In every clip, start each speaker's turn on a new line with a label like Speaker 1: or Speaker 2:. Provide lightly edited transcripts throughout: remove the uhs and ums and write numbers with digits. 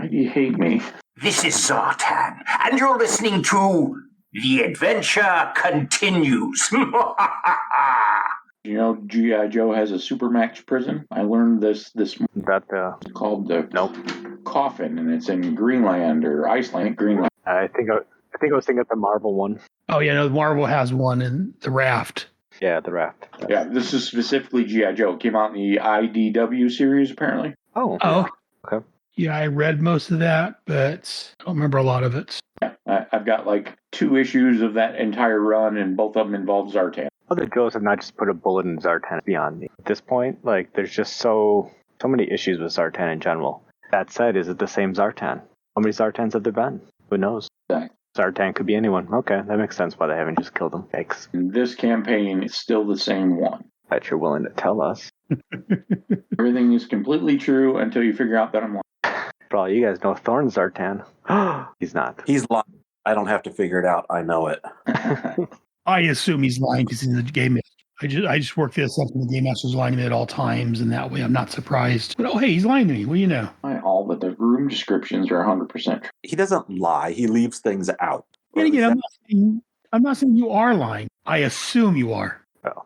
Speaker 1: Why do you hate me?
Speaker 2: This is Zartan, and you're listening to The Adventure Continues.
Speaker 1: You know, G.I. Joe has a supermax prison. I learned this
Speaker 3: That
Speaker 1: It's called the
Speaker 3: nope.
Speaker 1: Coffin, and it's in Greenland or Iceland. Greenland.
Speaker 3: I think I was thinking of the Marvel one.
Speaker 4: Oh yeah, no, Marvel has one in the Raft.
Speaker 3: Yeah, the Raft.
Speaker 1: Yeah, this is specifically G.I. Joe. It came out in the IDW series, apparently.
Speaker 3: Oh.
Speaker 4: Okay. Yeah, I read most of that, but I don't remember a lot of it.
Speaker 1: Yeah, I've got like 2 issues of that entire run, and both of them involve Zartan.
Speaker 3: Other Joes have not just put a bullet in Zartan beyond me. At this point, like, there's just so many issues with Zartan in general. That said, is it the same Zartan? How many Zartans have there been? Who knows?
Speaker 1: Exactly.
Speaker 3: Zartan could be anyone. Okay, that makes sense why they haven't just killed him. Thanks.
Speaker 1: This campaign is still the same one.
Speaker 3: Bet you're willing to tell us.
Speaker 1: Everything is completely true until you figure out that I'm lying.
Speaker 3: For all you guys know, Thorn Zartan. He's not.
Speaker 5: He's lying. I don't have to figure it out. I know it.
Speaker 4: I assume he's lying because he's in the game. I just work this up, and the game master's lying to me at all times, and that way I'm not surprised. But hey, he's lying to me. What do you know?
Speaker 1: All but the room descriptions are 100% true.
Speaker 5: He doesn't lie. He leaves things out.
Speaker 4: And again, I'm not saying you are lying. I assume you are.
Speaker 3: Oh.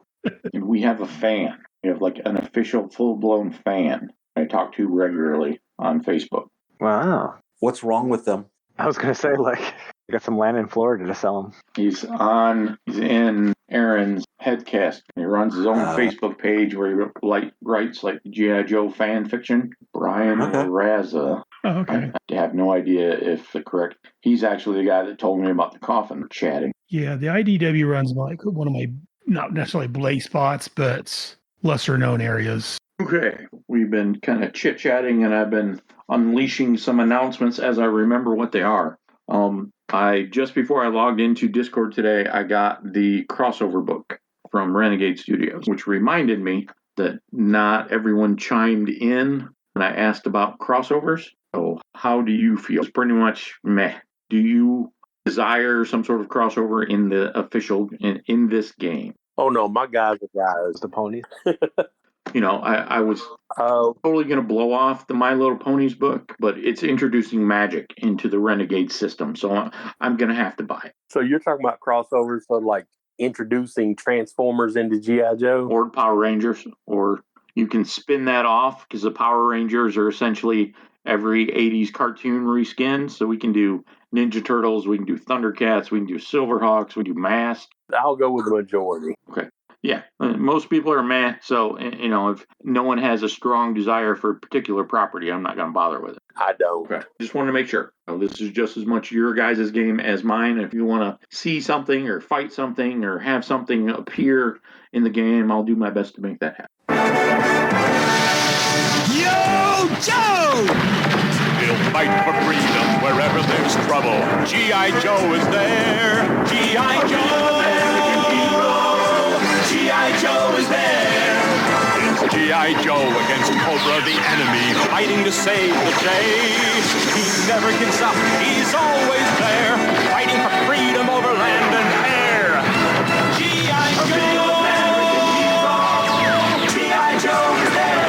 Speaker 1: And we have a fan. We have like an official full-blown fan I talk to regularly on Facebook.
Speaker 3: Wow.
Speaker 5: What's wrong with them?
Speaker 3: I was going to say, like, you got some land in Florida to sell him.
Speaker 1: He's in Aaron's Headcast. He runs his own Facebook page where he writes like G.I. Joe fan fiction. Brian Raza.
Speaker 4: Oh, okay.
Speaker 1: I have no idea if the correct... He's actually the guy that told me about the coffin chatting.
Speaker 4: Yeah, the IDW runs like one of my, not necessarily Blake spots, but lesser known areas.
Speaker 1: Okay, we've been kind of chit-chatting, and I've been unleashing some announcements as I remember what they are. Just before I logged into Discord today, I got the crossover book from Renegade Studios, which reminded me that not everyone chimed in when I asked about crossovers. So how do you feel? It's pretty much meh. Do you desire some sort of crossover in the official, in this game?
Speaker 6: Oh no, my guys are guys.
Speaker 3: The ponies.
Speaker 1: You know, I was totally going to blow off the My Little Ponies book, but it's introducing magic into the Renegade system, so I'm going to have to buy it.
Speaker 6: So you're talking about crossovers, so like introducing Transformers into G.I. Joe?
Speaker 1: Or Power Rangers, or you can spin that off, because the Power Rangers are essentially every 80s cartoon reskin, so we can do Ninja Turtles, we can do Thundercats, we can do Silverhawks, we can do Mask.
Speaker 6: I'll go with the majority.
Speaker 1: Okay. Yeah, most people are meh, so, you know, if no one has a strong desire for a particular property, I'm not going to bother with it.
Speaker 6: I don't.
Speaker 1: Okay, just want to make sure. This is just as much your guys' game as mine. If you want to see something or fight something or have something appear in the game, I'll do my best to make that happen.
Speaker 7: Yo, Joe! He'll fight for freedom wherever there's trouble. G.I. Joe is there. G.I. Joe! G.I. Joe is there. It's G.I. Joe against Cobra, the enemy, fighting to save the day. He never gives up. He's always there, fighting for freedom over land and air. G.I. Joe! G.I. Joe is there.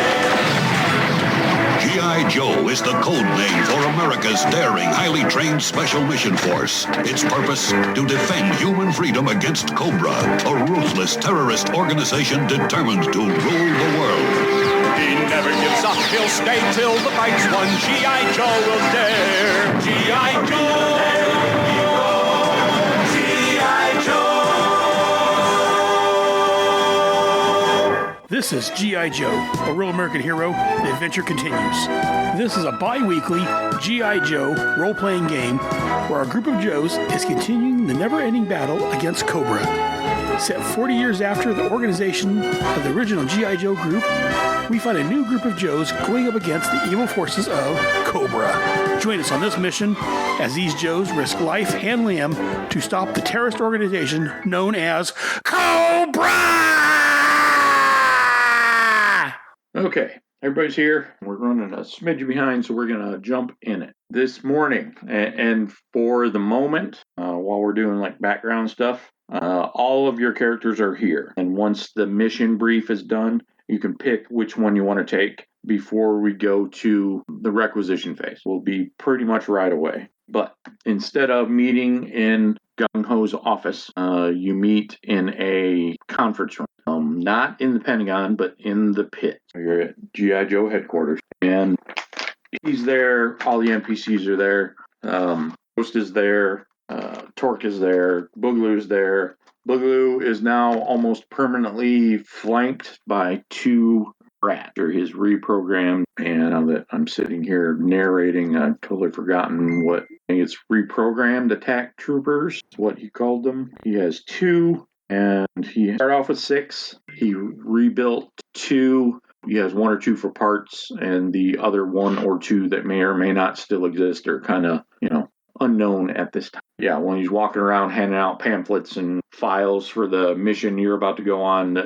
Speaker 8: G.I. Joe is the code name for America's daring, highly trained Special Mission Force. Its purpose, to defend human freedom against Cobra, a ruthless terrorist organization determined to rule the world.
Speaker 7: He never gives up. He'll stay till the fight's won. G.I. Joe will dare. G.I. Joe! G.I. Joe!
Speaker 4: This is G.I. Joe, a real American hero. The adventure continues. This is a bi-weekly G.I. Joe role-playing game where our group of Joes is continuing the never-ending battle against Cobra. Set 40 years after the organization of the original G.I. Joe group, we find a new group of Joes going up against the evil forces of Cobra. Join us on this mission as these Joes risk life and limb to stop the terrorist organization known as Cobra!
Speaker 1: Okay, everybody's here. We're running a smidge behind, so we're going to jump in it. This morning, and for the moment, while we're doing like background stuff, all of your characters are here. And once the mission brief is done, you can pick which one you want to take. before we go to the requisition phase. Will be pretty much right away. But instead of meeting in Gung Ho's office, you meet in a conference room. Not in the Pentagon, but in the pit. You're at G.I. Joe headquarters. And he's there. All the NPCs are there. Ghost is there. Torque is there. Boogaloo's there. Boogaloo is now almost permanently flanked by 2 rats. His reprogrammed, and now that I'm sitting here narrating, I've totally forgotten what. I think it's reprogrammed attack troopers, is what he called them. He has 2, and he started off with 6. He rebuilt 2. He has 1 or 2 for parts, and the other 1 or 2 that may or may not still exist are kind of, unknown at this time. Yeah, when he's walking around handing out pamphlets and files for the mission you're about to go on,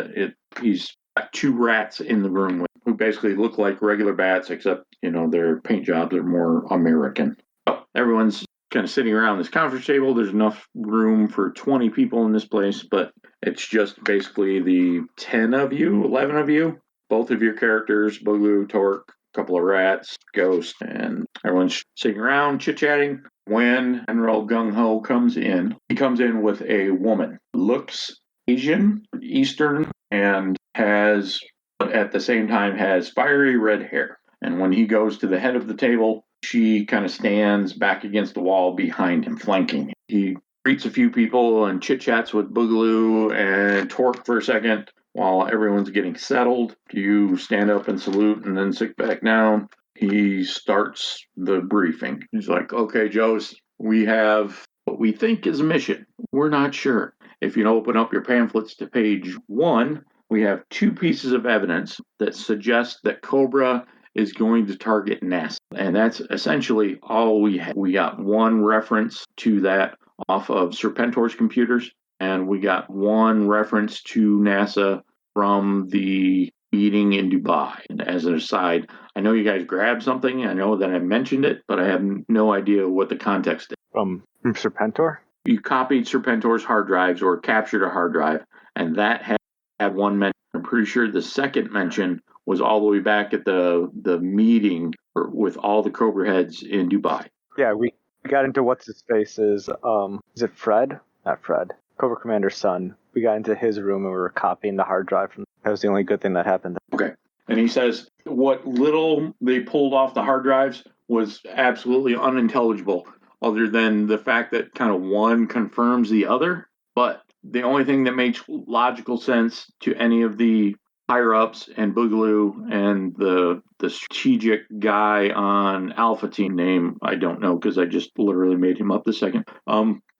Speaker 1: he's got 2 rats in the room who basically look like regular bats, except, their paint jobs are more American. Oh, everyone's kind of sitting around this conference table. There's enough room for 20 people in this place, but it's just basically the 10 of you, 11 of you, both of your characters, Boogaloo, Torque, a couple of rats, Ghost, and everyone's sitting around chit-chatting. When General Gung Ho comes in, he comes in with a woman. Looks Asian, Eastern, and at the same time has fiery red hair. And when he goes to the head of the table, she kind of stands back against the wall behind him, flanking him. He greets a few people and chit-chats with Boogaloo and Torque for a second while everyone's getting settled. You stand up and salute and then sit back down. He starts the briefing. He's like, okay, Joes, we have what we think is a mission. We're not sure. If you open up your pamphlets to page 1, we have 2 pieces of evidence that suggest that Cobra is going to target NASA. And that's essentially all we have. We got 1 reference to that off of Serpentor's computers, and we got 1 reference to NASA from the meeting in Dubai. And as an aside, I know you guys grabbed something. I know that I mentioned it, but I have no idea what the context is.
Speaker 3: From Serpentor?
Speaker 1: You copied Serpentor's hard drives or captured a hard drive, and that had 1 mention. I'm pretty sure the second mention was all the way back at the meeting with all the Cobra heads in Dubai.
Speaker 3: Yeah, we got into what's his face is it Fred? Not Fred. Cobra Commander's son. We got into his room and we were copying the hard drive from. That was the only good thing that happened.
Speaker 1: Okay. And he says what little they pulled off the hard drives was absolutely unintelligible, other than the fact that kind of one confirms the other. But the only thing that makes logical sense to any of the higher ups and Boogaloo and the strategic guy on Alpha Team, name I don't know because I just literally made him up this second,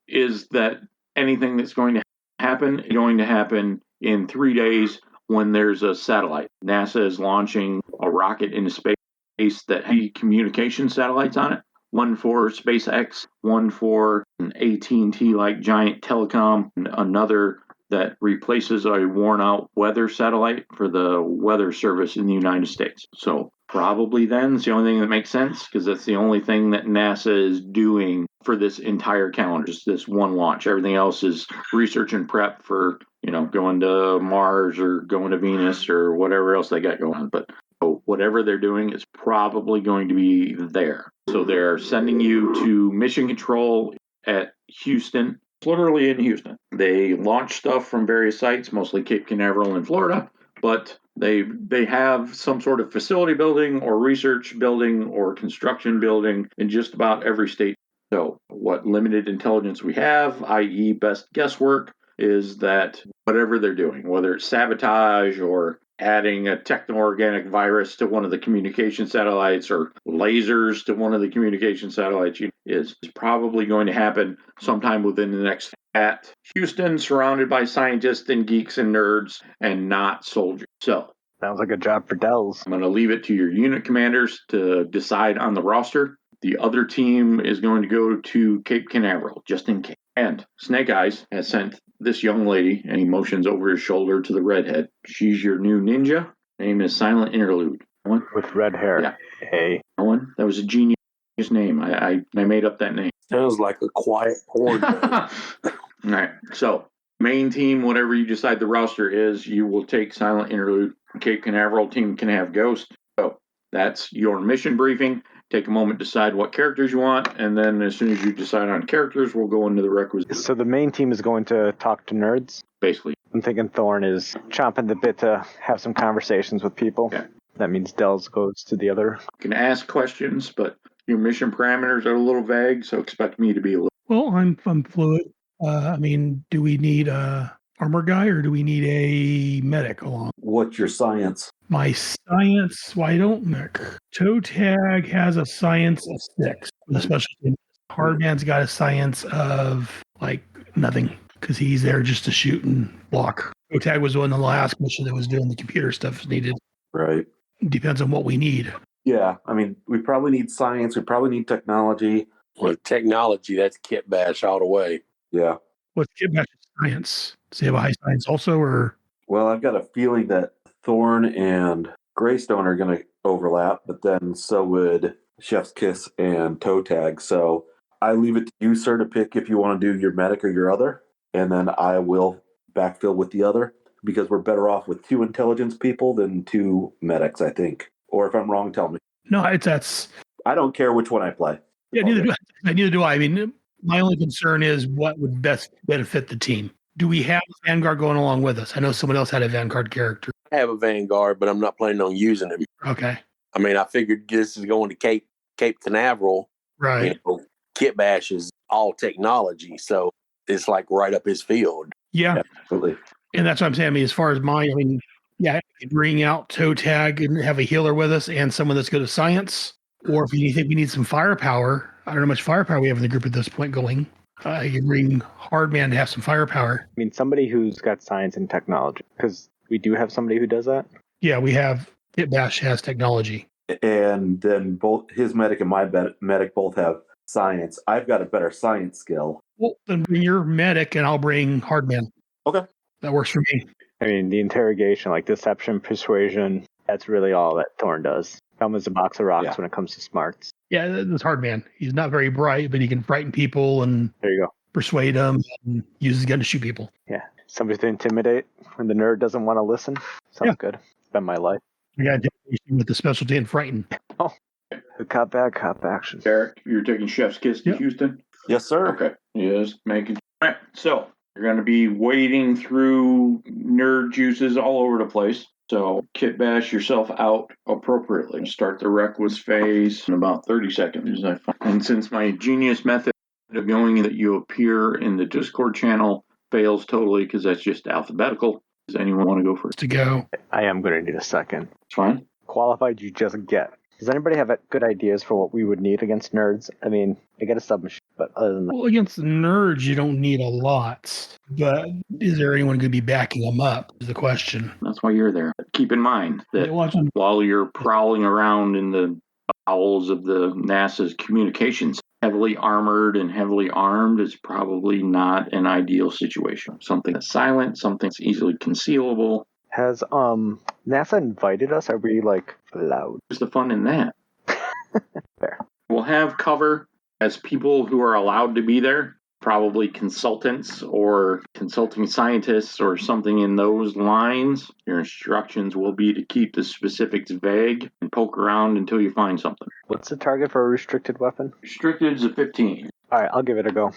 Speaker 1: is that anything that's going to happen is going to happen in 3 days when there's a satellite. NASA is launching a rocket into space that has communication satellites on it. 1 for SpaceX, 1 for an AT&T-like giant telecom, and another that replaces a worn-out weather satellite for the weather service in the United States. So probably then it's the only thing that makes sense, because that's the only thing that NASA is doing for this entire calendar, just this one launch. Everything else is research and prep for, going to Mars or going to Venus or whatever else they got going on. But whatever they're doing is probably going to be there. So they're sending you to mission control at Houston, literally in Houston. They launch stuff from various sites, mostly Cape Canaveral in Florida, but they have some sort of facility building or research building or construction building in just about every state. So what limited intelligence we have, i.e. best guesswork, is that whatever they're doing, whether it's sabotage or adding a techno-organic virus to one of the communication satellites or lasers to one of the communication satellites, is probably going to happen sometime within the next at Houston, surrounded by scientists and geeks and nerds and not soldiers. So
Speaker 3: sounds like a job for Dells.
Speaker 1: I'm going to leave it to your unit commanders to decide on the roster. The other team is going to go to Cape Canaveral, just in case. And Snake Eyes has sent this young lady, and he motions over his shoulder to the redhead. She's your new ninja. Her name is Silent Interlude.
Speaker 3: With red hair.
Speaker 1: Yeah.
Speaker 3: Hey.
Speaker 1: That was a genius name. I made up that name.
Speaker 6: Sounds like a quiet porn.
Speaker 1: All right. So, main team, whatever you decide the roster is, you will take Silent Interlude. Cape Canaveral team can have Ghost. So, That's your mission briefing. Take a moment, decide what characters you want, and then as soon as you decide on characters, we'll go into the requisites.
Speaker 3: So the main team is going to talk to nerds.
Speaker 1: Basically.
Speaker 3: I'm thinking Thorn is chomping the bit to have some conversations with people.
Speaker 1: Yeah.
Speaker 3: That means Dells goes to the other.
Speaker 1: You can ask questions, but your mission parameters are a little vague, so expect me to be a little.
Speaker 4: Well, I'm fluid. Do we need a armor guy or do we need a medic along?
Speaker 5: What's your science?
Speaker 4: My science, why don't Nick? Toe tag has a science of 6. Especially Hardman's got a science of like nothing because he's there just to shoot and block. Toe tag was one of the last mission that was doing the computer stuff needed.
Speaker 5: Right.
Speaker 4: Depends on what we need.
Speaker 5: Yeah, I mean, we probably need science. We probably need technology.
Speaker 6: Well, technology, that's kit bash all the way.
Speaker 5: Yeah.
Speaker 4: What's Kid Bash's science? Does he have a high science also, or?
Speaker 5: Well, I've got a feeling that Thorn and Greystone are going to overlap, but then so would Chef's Kiss and Toe Tag. So I leave it to you, sir, to pick if you want to do your medic or your other, and then I will backfill with the other because we're better off with 2 intelligence people than 2 medics, I think. Or if I'm wrong, tell me.
Speaker 4: No, that's.
Speaker 5: I don't care which one I play.
Speaker 4: Yeah, neither do I. Neither do I. I mean, my only concern is what would best benefit the team. Do we have a Vanguard going along with us? I know someone else had a Vanguard character.
Speaker 6: I have a Vanguard, but I'm not planning on using him.
Speaker 4: Okay.
Speaker 6: I mean, I figured this is going to Cape Canaveral.
Speaker 4: Right.
Speaker 6: Kit bash is all technology, so it's like right up his field.
Speaker 4: Yeah.
Speaker 5: Absolutely.
Speaker 4: And that's what I'm saying. I mean, as far as mine, I could bring out Toe Tag and have a healer with us and someone that's good at science. Or if you think we need some firepower, I don't know how much firepower we have in the group at this point going. You can bring Hardman to have some firepower.
Speaker 3: I mean, somebody who's got science and technology, because we do have somebody who does that.
Speaker 4: Yeah, we have. Kit Bash has technology.
Speaker 5: And then both his medic and my medic both have science. I've got a better science skill.
Speaker 4: Well, then bring your medic and I'll bring Hardman.
Speaker 5: Okay.
Speaker 4: That works for me.
Speaker 3: I mean, the interrogation, like deception, persuasion, that's really all that Thorn does. Come as a box of rocks when it comes to smarts.
Speaker 4: Yeah, that's Hardman. He's not very bright, but he can frighten people and
Speaker 3: there you go.
Speaker 4: Persuade them and use his gun to shoot people.
Speaker 3: Yeah. Somebody to intimidate when the nerd doesn't want to listen. Sounds good. It's been my life.
Speaker 4: We got intimidation with the specialty in frighten.
Speaker 3: Oh. Cop back, cop action.
Speaker 1: Derek, you're taking Chef's Kiss to Houston?
Speaker 5: Yes, sir.
Speaker 1: Okay. Yes, making. All right. So you're going to be wading through nerd juices all over the place. So kit bash yourself out appropriately. Start the requisite phase in about 30 seconds. And since my genius method of going that you appear in the Discord channel fails totally because that's just alphabetical, does anyone want to go first?
Speaker 4: To go.
Speaker 3: I am going to need a second.
Speaker 1: It's fine.
Speaker 3: Qualified you just get. Does anybody have good ideas for what we would need against nerds? I mean, I get a submachine, but other than that.
Speaker 4: Well, against the nerds, you don't need a lot. But is there anyone going to be backing them up is the question.
Speaker 1: That's why you're there. Keep in mind that while you're prowling around in the bowels of the NASA's communications, heavily armored and heavily armed is probably not an ideal situation. Something that's silent, something that's easily concealable.
Speaker 3: Has NASA invited us? Are we allowed?
Speaker 1: What's the fun in that?
Speaker 3: Fair.
Speaker 1: We'll have cover as people who are allowed to be there, probably consultants or consulting scientists or something in those lines. Your instructions will be to keep the specifics vague and poke around until you find something.
Speaker 3: What's the target for a restricted weapon?
Speaker 1: Restricted is a 15.
Speaker 3: All right, I'll give it a go.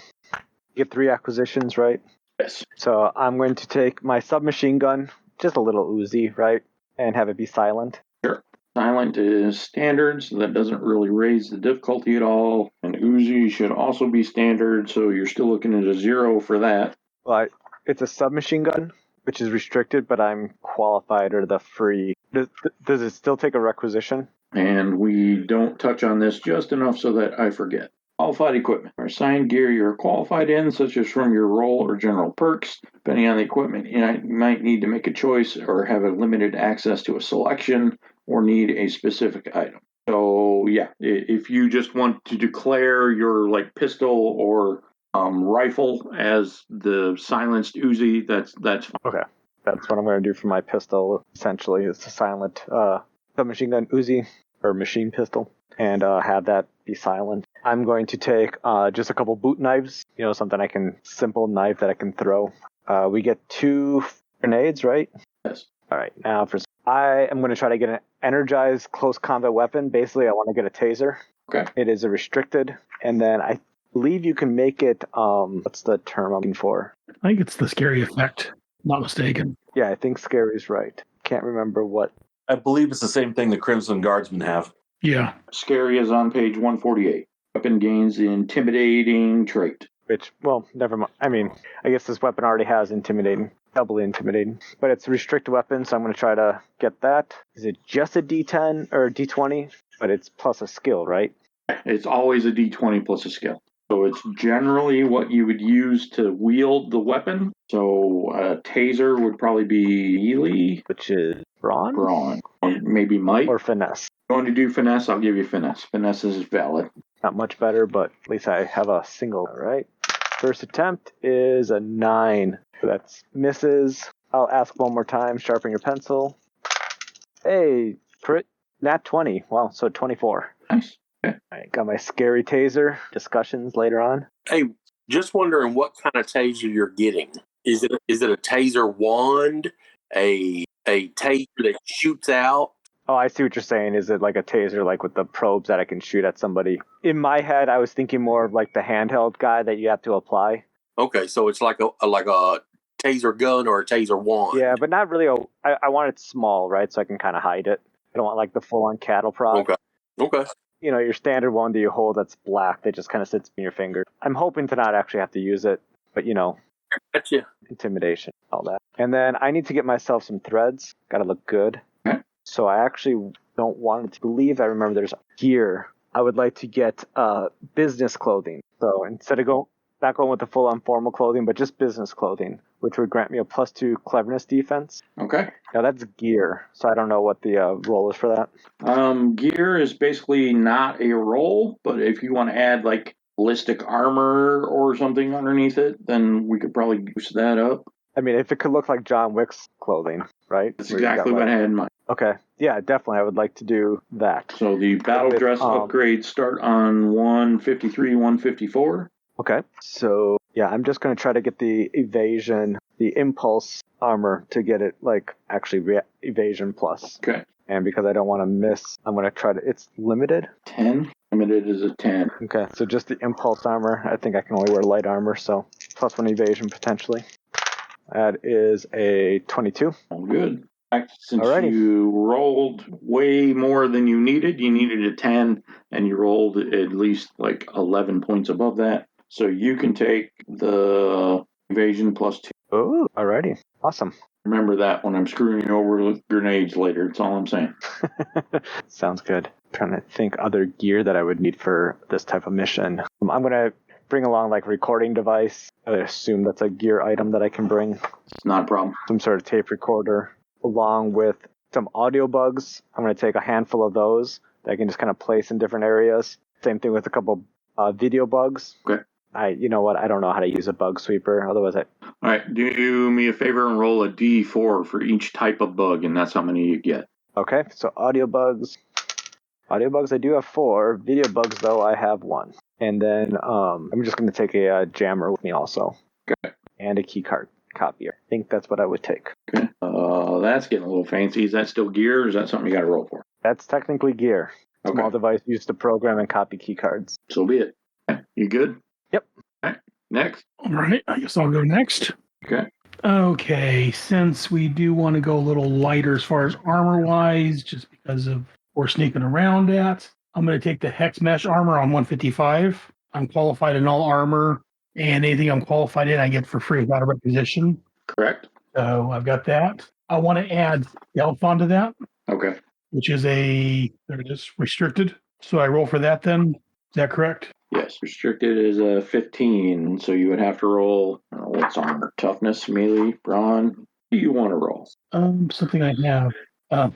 Speaker 3: You get 3 acquisitions, right?
Speaker 1: Yes.
Speaker 3: So I'm going to take my submachine gun, just a little Uzi, right? And have it be silent.
Speaker 1: Sure. Silent is standard, so that doesn't really raise the difficulty at all. And Uzi should also be standard, so you're still looking at a 0 for that.
Speaker 3: Well, it's a submachine gun, which is restricted, but I'm qualified or the free. Does it still take a requisition?
Speaker 1: And we don't touch on this just enough so that I forget. Qualified equipment or assigned gear you're qualified in, such as from your role or general perks. Depending on the equipment, you might need to make a choice or have a limited access to a selection or need a specific item. So yeah, if you just want to declare your pistol or rifle as the silenced Uzi, that's fine.
Speaker 3: Okay, that's what I'm going to do for my pistol. Essentially, it's a silent submachine gun Uzi or machine pistol, and have that be silent. I'm going to take just a couple boot knives, something simple knife that I can throw. We get 2 grenades, right?
Speaker 1: Yes.
Speaker 3: All right, now for I am going to try to get an energized close combat weapon. Basically, I want to get a taser.
Speaker 1: Okay.
Speaker 3: It is a restricted, and then I believe you can make it, what's the term I'm looking for?
Speaker 4: I think it's the scary effect. Not mistaken.
Speaker 3: Yeah, I think scary is right. Can't remember what.
Speaker 5: I believe it's the same thing the Crimson Guardsmen have.
Speaker 4: Yeah.
Speaker 1: Scary is on page 148. Weapon gains the intimidating trait.
Speaker 3: Which, well, never mind. I mean, I guess this weapon already has intimidating, doubly intimidating. But it's a restricted weapon, so I'm going to try to get that. Is it just a D10 or a D20? But it's plus a skill, right?
Speaker 1: It's always a d20 plus a skill. So it's generally what you would use to wield the weapon. So a taser would probably be melee,
Speaker 3: Which is brawn?
Speaker 1: brawn, or maybe might.
Speaker 3: Or finesse.
Speaker 1: Going to do finesse, I'll give you finesse. Finesse is valid.
Speaker 3: Not much better, but at least I have a single, right? First attempt is a 9. That's misses. I'll ask one more time. Sharpen your pencil. Hey, crit. Nat 20. Wow, so 24.
Speaker 1: Nice. Okay.
Speaker 3: All right, got my scary taser. Discussions later on.
Speaker 6: Hey, just wondering what kind of taser you're getting. Is it a taser wand? A taser that shoots out?
Speaker 3: Oh, I see what you're saying. Is it like a taser, like with the probes that I can shoot at somebody? In my head, I was thinking more of like the handheld guy that you have to apply.
Speaker 6: Okay, so it's like a taser gun or a taser wand.
Speaker 3: Yeah, but not really. I want it small, right? So I can kind of hide it. I don't want like the full-on cattle prod.
Speaker 6: Okay.
Speaker 3: You know, your standard one that you hold that's black that just kind of sits in your finger. I'm hoping to not actually have to use it, but you know,
Speaker 6: Gotcha.
Speaker 3: intimidation, all that. And then I need to get myself some threads. Got to look good.
Speaker 1: Okay.
Speaker 3: So I actually don't want to believe. I remember there's gear. I would like to get business clothing. So instead of not going with the full-on formal clothing, but just business clothing, which would grant me a +2 cleverness defense.
Speaker 1: Okay.
Speaker 3: Now that's gear, so I don't know what the roll is for that.
Speaker 1: Gear is basically not a roll, but if you want to add like ballistic armor or something underneath it, then we could probably boost that up.
Speaker 3: I mean, if it could look like John Wick's clothing, right?
Speaker 1: That's
Speaker 3: Where you got,
Speaker 1: exactly what I had in mind.
Speaker 3: Okay, yeah, definitely. I would like to do that.
Speaker 1: So the battle
Speaker 3: With,
Speaker 1: dress upgrades start on 153, 154.
Speaker 3: Okay, so yeah, I'm just going to try to get the evasion, the impulse armor to get it like actually evasion plus.
Speaker 1: Okay.
Speaker 3: And because I don't want to miss, I'm going to try to. It's limited.
Speaker 1: 10. Limited is a 10.
Speaker 3: Okay, so just the impulse armor. I think I can only wear light armor, so +1 evasion potentially. That is a 22.
Speaker 1: All good. In fact, since
Speaker 3: Alrighty.
Speaker 1: you rolled way more than you needed a 10, and you rolled at least like 11 points above that. So you can take the evasion +2.
Speaker 3: Oh, alrighty. Awesome.
Speaker 1: Remember that when I'm screwing you over with grenades later. That's all I'm saying.
Speaker 3: Sounds good. Trying to think other gear that I would need for this type of mission. I'm going to bring along like recording device. I assume that's a gear item that I can bring.
Speaker 1: It's not a problem.
Speaker 3: Some sort of tape recorder along with some audio bugs. I'm going to take a handful of those that I can just kind of place in different areas. Same thing with a couple video bugs.
Speaker 1: Okay.
Speaker 3: You know what? I don't know how to use a bug sweeper. Otherwise,
Speaker 1: All right. Do me a favor and roll a D4 for each type of bug, and that's how many you get.
Speaker 3: Okay. So audio bugs. Audio bugs, I do have 4. Video bugs, though, I have 1. And then I'm just going to take a jammer with me also.
Speaker 1: Okay.
Speaker 3: And a key card copier. I think that's what I would take.
Speaker 1: Okay. That's getting a little fancy. Is that still gear, or is that something you got to roll for?
Speaker 3: That's technically gear.
Speaker 1: Okay.
Speaker 3: Small device used to program and copy key cards.
Speaker 1: So be it. Okay. You good?
Speaker 3: Yep.
Speaker 1: All right. Next.
Speaker 4: All right. I guess I'll go next.
Speaker 1: Okay.
Speaker 4: Okay. Since we do want to go a little lighter as far as armor-wise, just because of we're sneaking around at, I'm going to take the Hex Mesh armor on 155. I'm qualified in all armor, and anything I'm qualified in, I get for free without a requisition.
Speaker 1: Correct.
Speaker 4: So I've got that. I want to add Stealth onto that,
Speaker 1: Okay.
Speaker 4: which is there it is, restricted. So I roll for that then. Is that correct?
Speaker 1: Yes. Restricted is a 15, so you would have to roll, what's armor? Toughness, melee, brawn. What do you want to roll?
Speaker 4: Something I have. Well,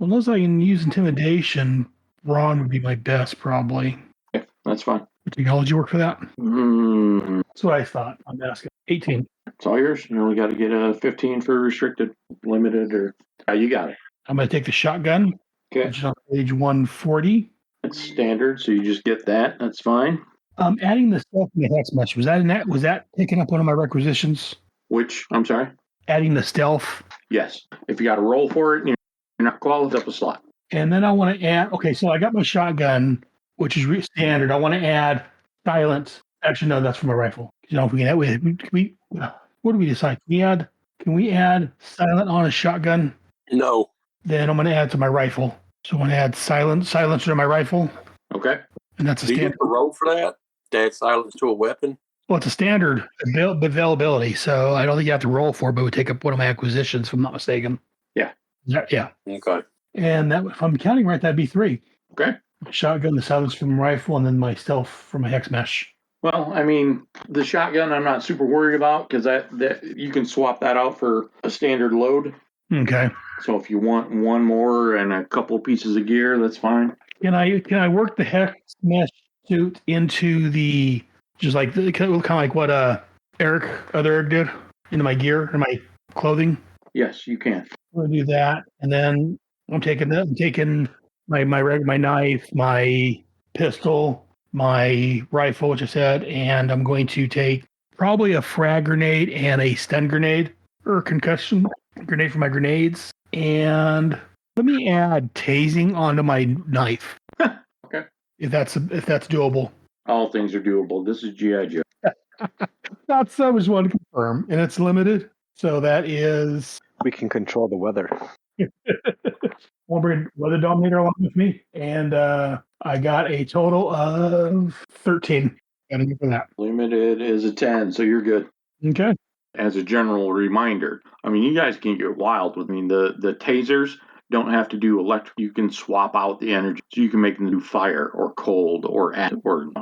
Speaker 4: unless I can use intimidation, brawn would be my best probably.
Speaker 1: Okay, that's fine.
Speaker 4: Would technology work for that? That's what I thought. I'm asking. 18.
Speaker 1: It's all yours. You only got to get a 15 for restricted, limited, or you got it.
Speaker 4: I'm going to take the shotgun,
Speaker 1: Okay.
Speaker 4: which is on page 140.
Speaker 1: That's standard, so you just get that. That's fine.
Speaker 4: Adding the stealth in the Hex Mesh, was that taking up one of my requisitions?
Speaker 1: Which, I'm sorry?
Speaker 4: adding the stealth.
Speaker 1: Yes. If you got to roll for it and you're not qualified, up a slot.
Speaker 4: And then I want to add, okay, so I got my shotgun, which is standard. I want to add silence. Actually, no, that's for my rifle. You know, if we can what do we decide? Can we add silent on a shotgun?
Speaker 6: No.
Speaker 4: Then I'm going to add to my rifle. So I'm going to add silencer to my rifle.
Speaker 1: Okay.
Speaker 4: And that's a
Speaker 6: Do you
Speaker 4: standard.
Speaker 6: have to roll for that? To add silence to a weapon?
Speaker 4: Well, it's a standard availability, so I don't think you have to roll for it, but it would take up one of my acquisitions, if I'm not mistaken.
Speaker 1: Yeah.
Speaker 4: Yeah.
Speaker 6: Okay.
Speaker 4: And that, if I'm counting right, that'd be 3.
Speaker 1: Okay.
Speaker 4: Shotgun, the silence from rifle, and then my stealth from my hex mesh.
Speaker 1: Well, I mean, the shotgun I'm not super worried about because that you can swap that out for a standard load.
Speaker 4: Okay.
Speaker 1: So if you want one more and a couple pieces of gear, that's fine.
Speaker 4: Can I work the hex mesh suit into the just like kind of like what other Eric did into my gear and my clothing?
Speaker 1: Yes, you can.
Speaker 4: I'm gonna do that, and then I'm taking my knife, my pistol, my rifle, which I said, and I'm going to take probably a frag grenade and a stun grenade or concussion grenade for my grenades. And let me add tasing onto my knife.
Speaker 1: Okay.
Speaker 4: If that's doable.
Speaker 1: All things are doable. This is G.I. Joe.
Speaker 4: That's I just want to confirm. And it's limited. So that is
Speaker 3: We can control the weather.
Speaker 4: I'll bring Weather Dominator along with me. And I got a total of 13. Gotta get for that.
Speaker 1: Limited is a 10, so you're good.
Speaker 4: Okay.
Speaker 1: As a general reminder, I mean, you guys can get wild with me. The tasers don't have to do electric. You can swap out the energy, so you can make them do fire or cold or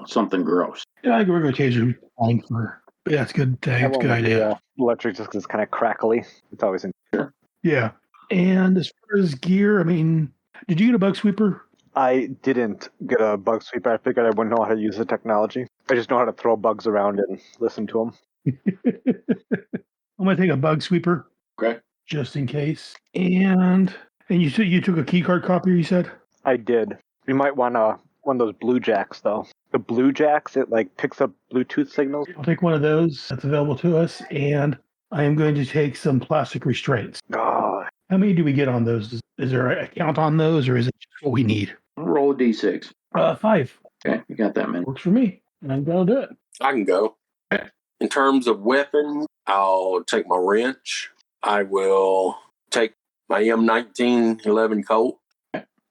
Speaker 1: something gross.
Speaker 4: Yeah, I think we're going to taser fine for. But that's good thing. It's a good idea.
Speaker 3: Electric just 'cause it's kind of crackly. It's always in.
Speaker 1: Sure.
Speaker 4: Yeah. And as far as gear, I mean, did you get a bug sweeper?
Speaker 3: I didn't get a bug sweeper. I figured I wouldn't know how to use the technology. I just know how to throw bugs around and listen to them.
Speaker 4: I'm going to take a bug sweeper.
Speaker 1: Okay.
Speaker 4: Just in case. And you took a keycard copier, you said?
Speaker 3: I did. You might want one of those Blue Jacks, though. The Blue Jacks, it like picks up Bluetooth signals.
Speaker 4: I'll take one of those that's available to us, and I am going to take some plastic restraints.
Speaker 3: Oh,
Speaker 4: How many do we get on those? Is there a count on those, or is it just what we need?
Speaker 1: Roll a d6.
Speaker 4: 5.
Speaker 1: Okay, you got that, man.
Speaker 4: Works for me. I'm going to do it.
Speaker 6: I can go.
Speaker 1: Okay.
Speaker 6: In terms of weapons, I'll take my wrench. I will take my M1911 Colt.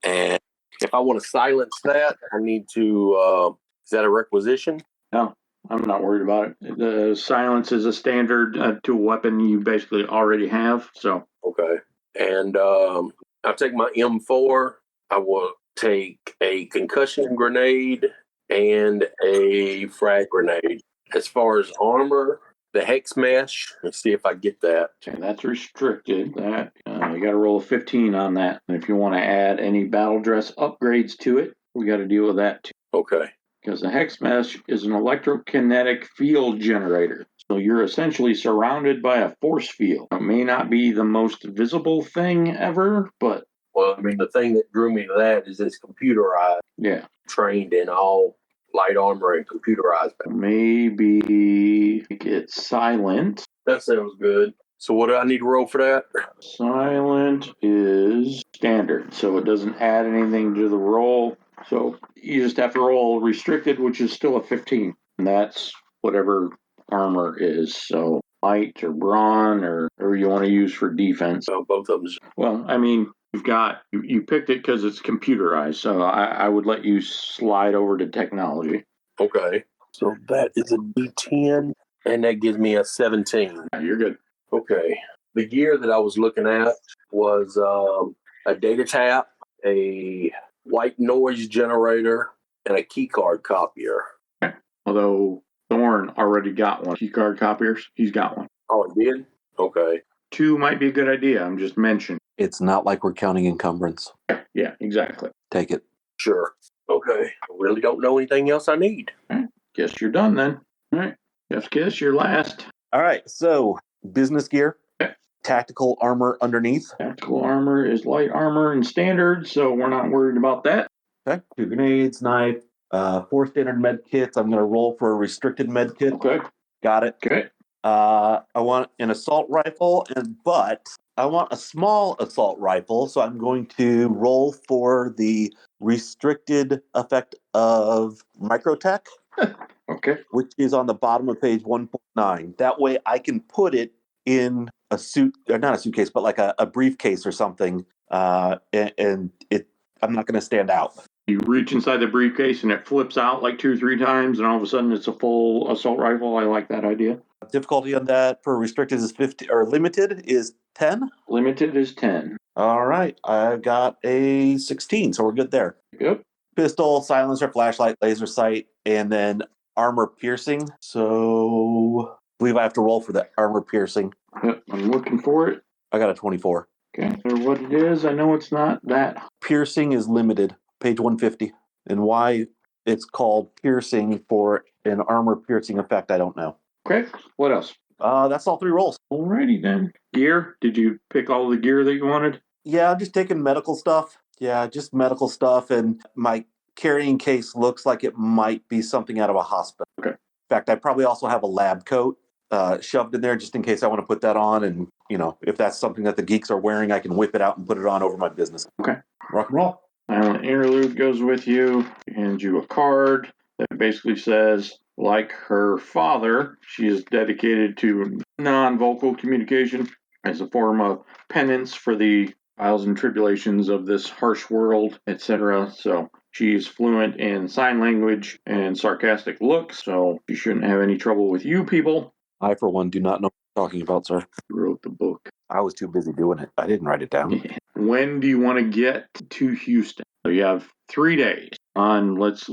Speaker 6: And if I want to silence that, I need to, is that a requisition?
Speaker 1: No, I'm not worried about it. The silence is a standard to a weapon you basically already have. So
Speaker 6: Okay. And I'll take my M4. I will take a concussion grenade and a frag grenade. As far as armor, the hex mesh, let's see if I get that.
Speaker 1: okay, that's restricted. That you got to roll a 15 on that. And if you want to add any battle dress upgrades to it, we got to deal with that too.
Speaker 6: Okay.
Speaker 1: Because the hex mesh is an electrokinetic field generator. So you're essentially surrounded by a force field. It may not be the most visible thing ever, but
Speaker 6: Well, I mean, the thing that drew me to that is it's computerized,
Speaker 1: yeah,
Speaker 6: trained in all light armor and computerized.
Speaker 1: maybe it's silent.
Speaker 6: That sounds good. So what do I need to roll for that?
Speaker 1: Silent is standard, so it doesn't add anything to the roll. So you just have to roll restricted, which is still a 15. And that's whatever armor is. So light or brawn or you want to use for defense.
Speaker 6: So both of them.
Speaker 1: Well, I mean, you picked it because it's computerized. So I would let you slide over to technology.
Speaker 6: Okay. So that is a D10, and that gives me a 17.
Speaker 1: Yeah, you're good.
Speaker 6: Okay. The gear that I was looking at was a data tap, a white noise generator, and a keycard copier.
Speaker 1: Although Thorn already got one. Keycard copiers, he's got one.
Speaker 6: Oh, it did? Okay.
Speaker 1: 2 might be a good idea. I'm just mentioning.
Speaker 5: It's not like we're counting encumbrance.
Speaker 1: Yeah, exactly.
Speaker 5: Take it.
Speaker 6: Sure. Okay. I really don't know anything else I need.
Speaker 1: Guess you're done then. All right. Jeff's Kiss, you're last.
Speaker 5: All right, so business gear,
Speaker 1: Okay.
Speaker 5: tactical armor underneath.
Speaker 1: Tactical armor is light armor and standard, so we're not worried about that.
Speaker 5: Okay, 2 grenades, knife, 4 standard med kits. I'm going to roll for a restricted med kit.
Speaker 1: Okay.
Speaker 5: Got it.
Speaker 1: Okay.
Speaker 5: I want an assault rifle, but I want a small assault rifle, so I'm going to roll for the restricted effect of microtech,
Speaker 1: Okay.
Speaker 5: which is on the bottom of page 1.9. That way I can put it in a suit, or not a suitcase, but like a briefcase or something, and I'm not going to stand out.
Speaker 1: You reach inside the briefcase and it flips out like 2 or 3 times, and all of a sudden it's a full assault rifle. I like that idea.
Speaker 5: Difficulty on that for restricted is 50, or limited is 10.
Speaker 1: Limited is 10.
Speaker 5: All right, I got a 16, so we're good there.
Speaker 1: Yep.
Speaker 5: Pistol, silencer, flashlight, laser sight, and then armor piercing. So I believe I have to roll for the armor piercing.
Speaker 1: Yep. I'm looking for it.
Speaker 5: I got a 24.
Speaker 1: Okay. So what it is, I know it's not that.
Speaker 5: Piercing is limited, page 150. And why it's called piercing for an armor piercing effect, I don't know.
Speaker 1: Okay. What else?
Speaker 5: That's all 3 rolls.
Speaker 1: Alrighty then. Gear? Did you pick all the gear that you wanted?
Speaker 5: Yeah, I'm just taking medical stuff. Yeah, just medical stuff. And my carrying case looks like it might be something out of a hospital.
Speaker 1: Okay.
Speaker 5: In fact, I probably also have a lab coat shoved in there just in case I want to put that on. And, if that's something that the geeks are wearing, I can whip it out and put it on over my business.
Speaker 1: Okay.
Speaker 5: Rock and roll.
Speaker 1: Interlude goes with you, hands you a card that basically says, like her father, she is dedicated to non-vocal communication as a form of penance for the trials and tribulations of this harsh world, etc. So she's fluent in sign language and sarcastic looks, so she shouldn't have any trouble with you people.
Speaker 5: I, for one, do not know what you're talking about, sir.
Speaker 1: You wrote the book.
Speaker 5: I was too busy doing it. I didn't write it down.
Speaker 1: When do you want to get to Houston? So you have 3 days on, let's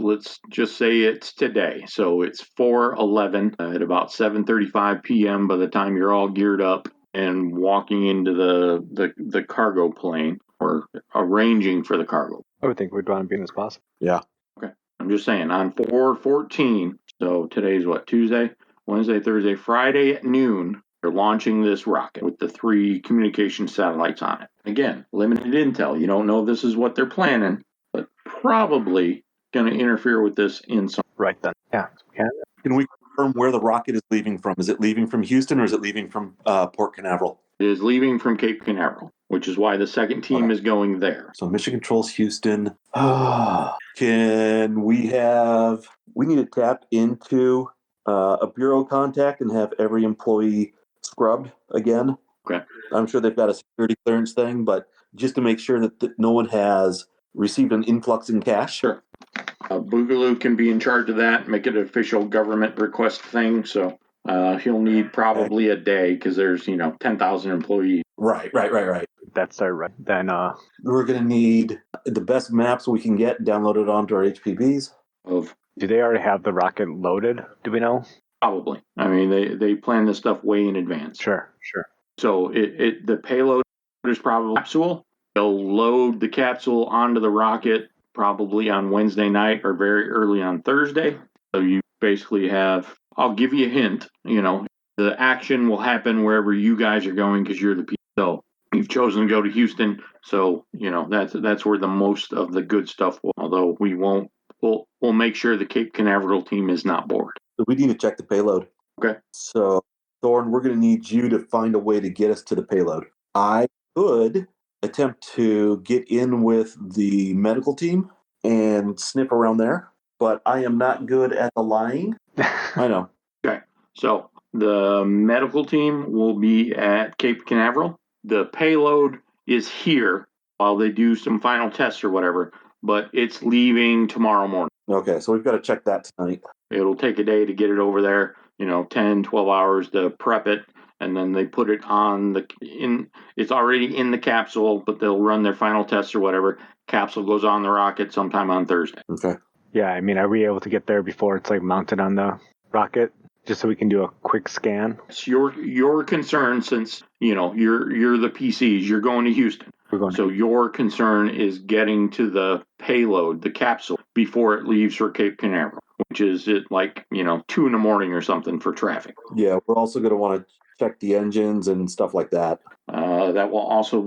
Speaker 1: just say it's today. So it's 4/11 at about 7:35 p.m. by the time you're all geared up and walking into the cargo plane or arranging for the cargo.
Speaker 3: I would think we'd want to be in as possible.
Speaker 5: Yeah.
Speaker 1: Okay. I'm just saying on 4/14. So today's what? Tuesday, Wednesday, Thursday, Friday at noon. They're launching this rocket with the 3 communication satellites on it. Again, limited intel. You don't know this is what they're planning, but probably going to interfere with this in some.
Speaker 3: Right then. Yeah.
Speaker 5: Can we confirm where the rocket is leaving from? Is it leaving from Houston or is it leaving from Port Canaveral?
Speaker 1: It is leaving from Cape Canaveral, which is why the second team is going there.
Speaker 5: So Mission Control's Houston. Can we need to tap into a bureau contact and have every employee scrubbed again.
Speaker 1: Okay.
Speaker 5: I'm sure they've got a security clearance thing, but just to make sure that no one has received an influx in cash.
Speaker 1: Sure. Boogaloo can be in charge of that, make it an official government request thing. So he'll need probably a day because there's 10,000 employees.
Speaker 5: Right.
Speaker 3: That's our right. Then
Speaker 5: we're going to need the best maps we can get downloaded onto our HPVs.
Speaker 3: Do they already have the rocket loaded? Do we know?
Speaker 1: Probably. I mean, they plan this stuff way in advance.
Speaker 3: Sure.
Speaker 1: So the payload is probably capsule. They'll load the capsule onto the rocket probably on Wednesday night or very early on Thursday. So you basically have, I'll give you a hint, the action will happen wherever you guys are going because you're the people. So you've chosen to go to Houston. So, that's where the most of the good stuff will, although we'll make sure the Cape Canaveral team is not bored.
Speaker 5: We need to check the payload.
Speaker 1: Okay.
Speaker 5: So, Thorne, we're going to need you to find a way to get us to the payload. I could attempt to get in with the medical team and sniff around there, but I am not good at the lying. I know.
Speaker 1: Okay. So the medical team will be at Cape Canaveral. The payload is here while they do some final tests or whatever, but it's leaving tomorrow morning.
Speaker 5: Okay, so we've got to check that tonight.
Speaker 1: It'll take a day to get it over there, 10, 12 hours to prep it, and then they put it it's already in the capsule, but they'll run their final tests or whatever. Capsule goes on the rocket sometime on Thursday.
Speaker 5: Okay.
Speaker 3: Yeah, I mean, are we able to get there before it's mounted on the rocket, just so we can do a quick scan?
Speaker 1: It's your concern since, you're the PCs, you're going to Houston. So your concern is getting to the payload, the capsule, before it leaves for Cape Canaveral, which is at 2 in the morning or something for traffic.
Speaker 5: Yeah, we're also going to want to check the engines and stuff like that.
Speaker 1: That will also,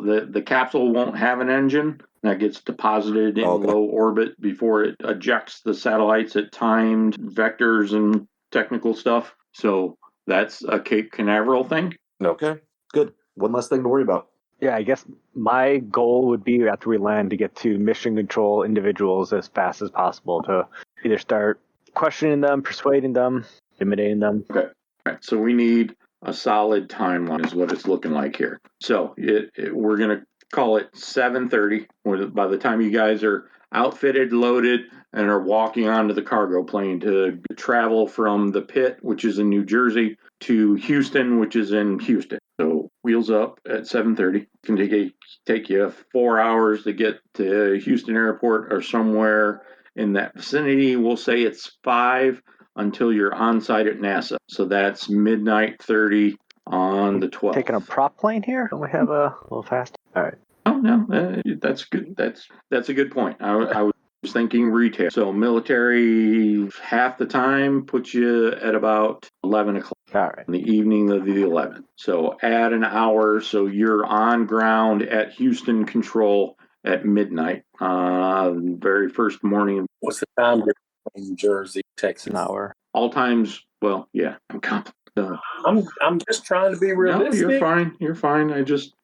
Speaker 1: the capsule won't have an engine. That gets deposited in low orbit before it ejects the satellites at timed vectors and technical stuff. So that's a Cape Canaveral thing.
Speaker 5: Okay, good. One less thing to worry about.
Speaker 3: Yeah, I guess my goal would be after we land to get to mission control individuals as fast as possible to either start questioning them, persuading them, intimidating them.
Speaker 1: Okay. All right. So we need a solid timeline is what it's looking like here. So we're going to call it 7:30. By the time you guys are outfitted, loaded, and are walking onto the cargo plane to travel from the pit, which is in New Jersey, to Houston, which is in Houston. So wheels up at 7:30. It's going to take you 4 hours to get to Houston Airport or somewhere in that vicinity. We'll say it's 5 until you're on site at NASA. So that's midnight 30 on the 12th.
Speaker 3: Taking a prop plane here? Don't we have a little fast? All right.
Speaker 1: Oh, no, that's good. That's a good point. I was thinking retail. So military half the time puts you at about 11 o'clock.
Speaker 3: All right.
Speaker 1: In the evening of the 11th. So add an hour so you're on ground at Houston Control at midnight. Very first morning.
Speaker 6: What's the time difference in New Jersey, Texas?
Speaker 3: An hour.
Speaker 1: All times, well, yeah, I'm confident.
Speaker 6: I'm just trying to be realistic.
Speaker 1: No, you're fine. You're fine. I just,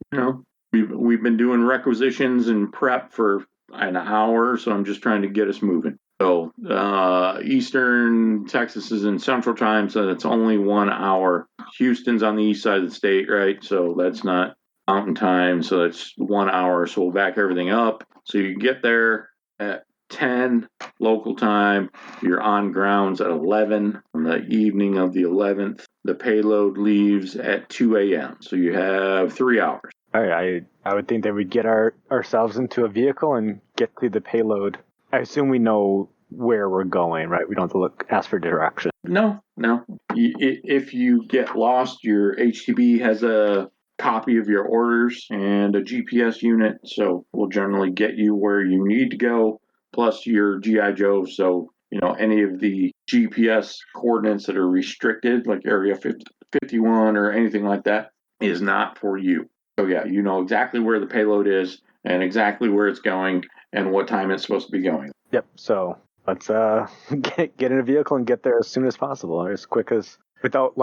Speaker 1: we've been doing requisitions and prep for an hour, so I'm just trying to get us moving. So Eastern Texas is in Central Time, so it's only 1 hour. Houston's on the east side of the state, right? So that's not Mountain Time, so it's 1 hour. So we'll back everything up. So you get there at 10 local time. You're on grounds at 11 on the evening of the 11th. The payload leaves at 2 a.m. So you have 3 hours.
Speaker 3: All right. I would think that we'd get ourselves into a vehicle and get to the payload. I assume we know where we're going, right? We don't have to ask for direction.
Speaker 1: No. If you get lost, your HTB has a copy of your orders and a GPS unit, so we'll generally get you where you need to go, plus your GI Joe. So, any of the GPS coordinates that are restricted, like Area 51 or anything like that, is not for you. So, yeah, you know exactly where the payload is and exactly where it's going and what time it's supposed to be going.
Speaker 3: Yep. So let's get in a vehicle and get there as soon as possible, or as quick as, without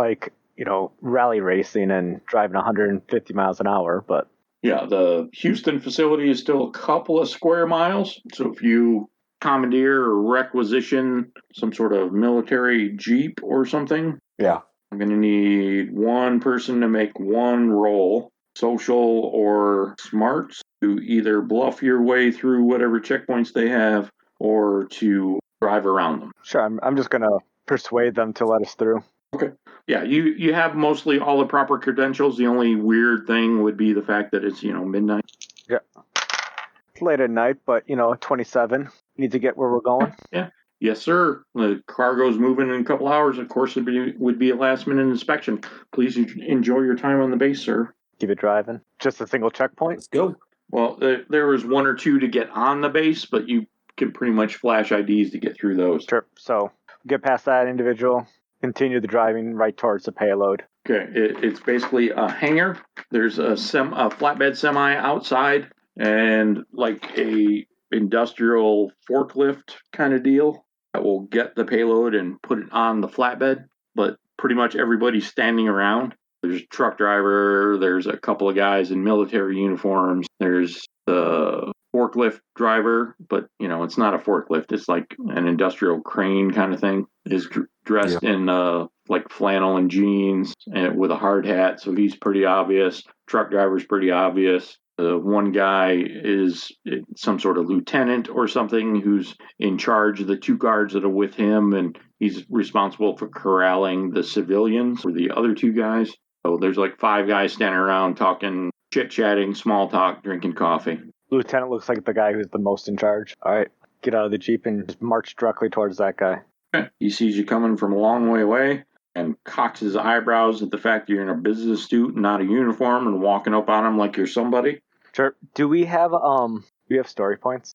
Speaker 3: rally racing and driving 150 miles an hour. But
Speaker 1: yeah, the Houston facility is still a couple of square miles. So if you commandeer or requisition some sort of military Jeep or something,
Speaker 5: Yeah.
Speaker 1: I'm going to need one person to make one roll, social or smarts, to either bluff your way through whatever checkpoints they have or to drive around them.
Speaker 3: sure, I'm just gonna persuade them to let us through.
Speaker 1: Okay. Yeah, you have mostly all the proper credentials. The only weird thing would be the fact that it's, midnight.
Speaker 3: Yeah. It's late at night, but 27. Need to get where we're going.
Speaker 1: Yeah. Yes, sir. The cargo's moving in a couple hours. Of course, it would be a last-minute inspection. Please enjoy your time on the base, sir.
Speaker 3: Keep it driving. Just a single checkpoint?
Speaker 5: Let's go.
Speaker 1: Well, there was one or two to get on the base, but you can pretty much flash IDs to get through those.
Speaker 3: Sure. So get past that individual, continue the driving right towards the payload.
Speaker 1: Okay, it's basically a hangar. There's a flatbed semi outside and like a industrial forklift kind of deal that will get the payload and put it on the flatbed, but pretty much everybody's standing around. There's a truck driver, there's a couple of guys in military uniforms, there's the forklift driver, but it's not a forklift, it's like an industrial crane kind of thing. Is dressed in like flannel and jeans and with a hard hat, so he's pretty obvious. Truck driver's pretty obvious. One guy is some sort of lieutenant or something who's in charge of the two guards that are with him, and he's responsible for corralling the civilians for the other two guys. So there's like 5 guys standing around talking, chit-chatting, small talk, drinking coffee.
Speaker 3: Lieutenant looks like the guy who's the most in charge. All right, get out of the Jeep and just march directly towards that guy.
Speaker 1: Okay. He sees you coming from a long way away and cocks his eyebrows at the fact that you're in a business suit and not a uniform and walking up on him like you're somebody.
Speaker 3: Sure. Do we have story points?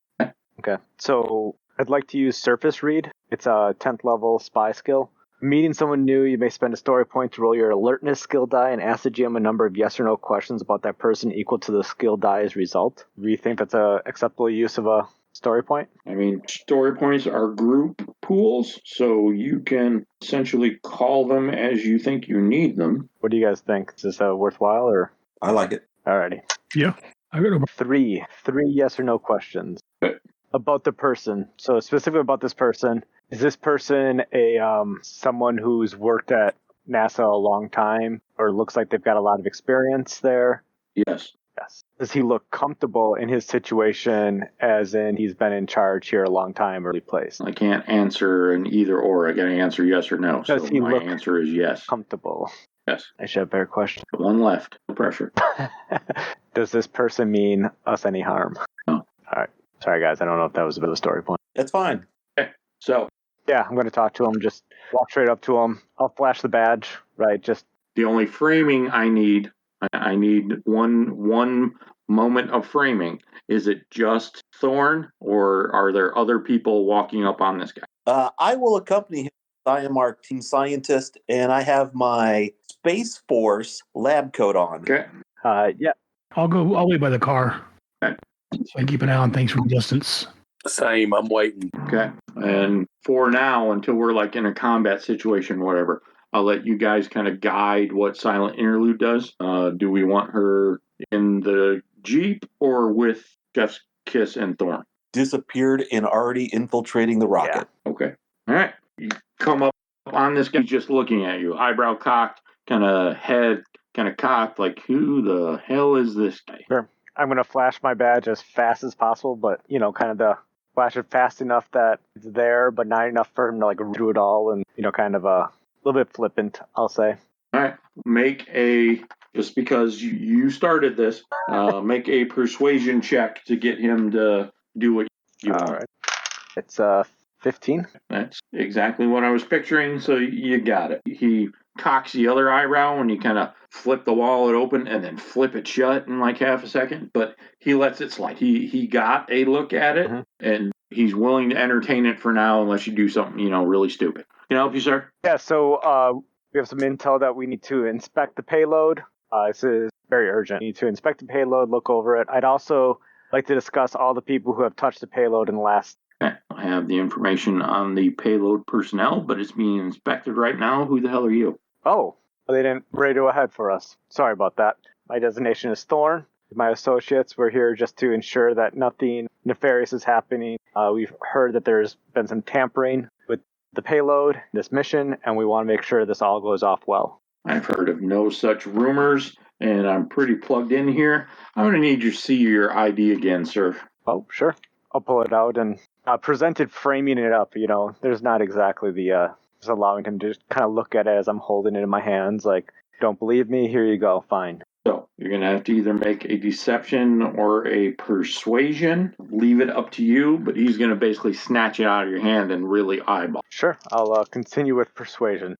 Speaker 3: Okay. So I'd like to use Surface Read. It's a 10th level spy skill. Meeting someone new, you may spend a story point to roll your alertness skill die and ask the GM a number of yes or no questions about that person equal to the skill die's result. Do you think that's a acceptable use of a story point?
Speaker 1: I mean, story points are group pools, so you can essentially call them as you think you need them.
Speaker 3: What do you guys think? Is this worthwhile or?
Speaker 5: I like it.
Speaker 3: Alrighty.
Speaker 4: Yeah. I got over.
Speaker 3: Three yes or no questions
Speaker 1: Okay.
Speaker 3: about the person. So specifically about this person. Is this person a someone who's worked at NASA a long time, or looks like they've got a lot of experience there?
Speaker 1: Yes.
Speaker 3: Yes. Does he look comfortable in his situation, as in he's been in charge here a long time, early place?
Speaker 1: I can't answer an either or. I got to answer yes or no.
Speaker 3: Does
Speaker 1: So
Speaker 3: he
Speaker 1: my
Speaker 3: look
Speaker 1: answer is yes.
Speaker 3: comfortable?
Speaker 1: Yes.
Speaker 3: I should have a better question.
Speaker 1: One left. No pressure.
Speaker 3: Does this person mean us any harm?
Speaker 1: No.
Speaker 3: All right. Sorry, guys. I don't know if that was a bit of a story point.
Speaker 5: It's fine.
Speaker 1: Okay. So
Speaker 3: Yeah, I'm going to talk to him. Just walk straight up to him. I'll flash the badge, right? Just
Speaker 1: the only framing I need one moment of framing. Is it just Thorn, or are there other people walking up on this guy?
Speaker 5: I will accompany him. I am our team scientist, and I have my Space Force lab coat on.
Speaker 1: Okay.
Speaker 3: yeah.
Speaker 4: I'll wait by the car.
Speaker 1: Okay.
Speaker 4: So I can keep an eye on things from a distance.
Speaker 6: Same. I'm waiting.
Speaker 1: Okay. And for now, until we're like in a combat situation, or whatever, I'll let you guys kind of guide what Silent Interlude does. Do we want her in the Jeep or with Jeff's Kiss and Thorn?
Speaker 5: Disappeared and already infiltrating the rocket.
Speaker 1: Okay. All right. You come up on this guy just looking at you, eyebrow cocked, kind of head kind of cocked, like, who the hell is this guy?
Speaker 3: Sure. I'm going to flash my badge as fast as possible, but, kind of the flash it fast enough that it's there, but not enough for him to, do it all, and, kind of a little bit flippant, I'll say.
Speaker 1: All right. Just because you started this, make a persuasion check to get him to do what you want.
Speaker 3: All right. It's 15.
Speaker 1: That's exactly what I was picturing, so you got it. He cocks the other eyebrow and you kind of flip the wallet open and then flip it shut in like half a second, but he lets it slide. He got a look at it, and he's willing to entertain it for now unless you do something, really stupid. Can I help you, sir?
Speaker 3: Yeah, so we have some intel that we need to inspect the payload. This is very urgent. We need to inspect the payload, look over it. I'd also like to discuss all the people who have touched the payload in the last...
Speaker 1: I have the information on the payload personnel, but it's being inspected right now. Who the hell are you?
Speaker 3: Oh, they didn't radio ahead for us. Sorry about that. My designation is Thorn. My associates, we're here just to ensure that nothing nefarious is happening. We've heard that there's been some tampering with the payload, this mission, and we want to make sure this all goes off well.
Speaker 1: I've heard of no such rumors, and I'm pretty plugged in here. I'm going to need you to see your ID again, sir.
Speaker 3: Oh, sure. I'll pull it out and present it, framing it up. There's not exactly the... just allowing him to just kind of look at it as I'm holding it in my hands, like, don't believe me? Here you go. Fine.
Speaker 1: So you're going to have to either make a deception or a persuasion. Leave it up to you, but he's going to basically snatch it out of your hand and really eyeball.
Speaker 3: Sure. I'll continue with persuasion.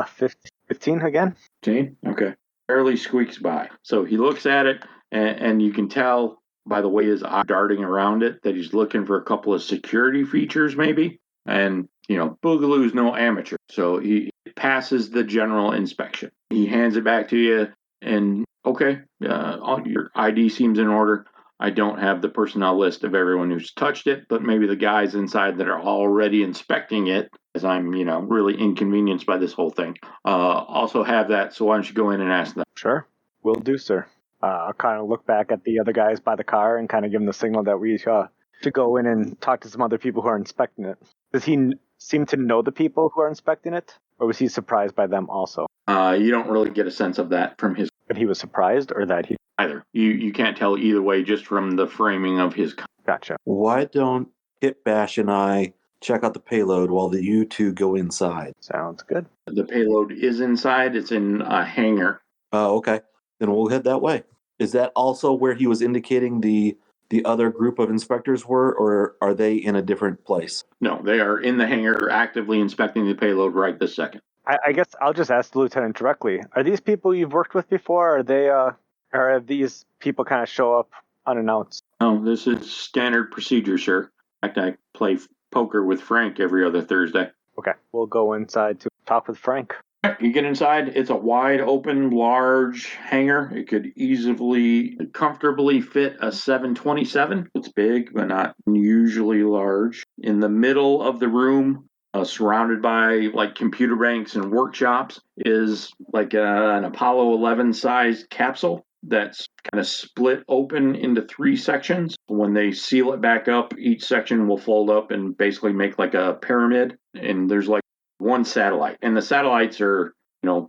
Speaker 3: 15 again?
Speaker 1: 15? Okay. Barely squeaks by. So he looks at it, and you can tell by the way his eye darting around it that he's looking for a couple of security features maybe. And, Boogaloo's no amateur, so he passes the general inspection. He hands it back to you, and okay, your ID seems in order. I don't have the personnel list of everyone who's touched it, but maybe the guys inside that are already inspecting it, as I'm, really inconvenienced by this whole thing, also have that, so why don't you go in and ask them?
Speaker 3: Sure. Will do, sir. I'll kind of look back at the other guys by the car and kind of give them the signal that we should go in and talk to some other people who are inspecting it. Does he seem to know the people who are inspecting it, or was he surprised by them also?
Speaker 1: You don't really get a sense of that from his...
Speaker 3: That he was surprised, or that he...
Speaker 1: Either. You can't tell either way just from the framing of his...
Speaker 3: Gotcha.
Speaker 5: Why don't Hit Bash and I check out the payload while you two go inside?
Speaker 3: Sounds good.
Speaker 1: The payload is inside. It's in a hangar.
Speaker 5: Oh, okay. Then we'll head that way. Is that also where he was indicating the other group of inspectors were, or are they in a different place?
Speaker 1: No, they are in the hangar actively inspecting the payload right this second.
Speaker 3: I guess I'll just ask the lieutenant directly. Are these people you've worked with before? Are they, or have these people kind of show up unannounced?
Speaker 1: No, this is standard procedure, sir. In fact, I play poker with Frank every other Thursday.
Speaker 3: Okay, we'll go inside to talk with Frank.
Speaker 1: You get inside, it's a wide open, large hangar. It could easily, comfortably fit a 727. It's big, but not unusually large. In the middle of the room, surrounded by like computer banks and workshops, is like an Apollo 11 sized capsule that's kind of split open into 3 sections. When they seal it back up, each section will fold up and basically make like a pyramid. And there's like one satellite, and the satellites are,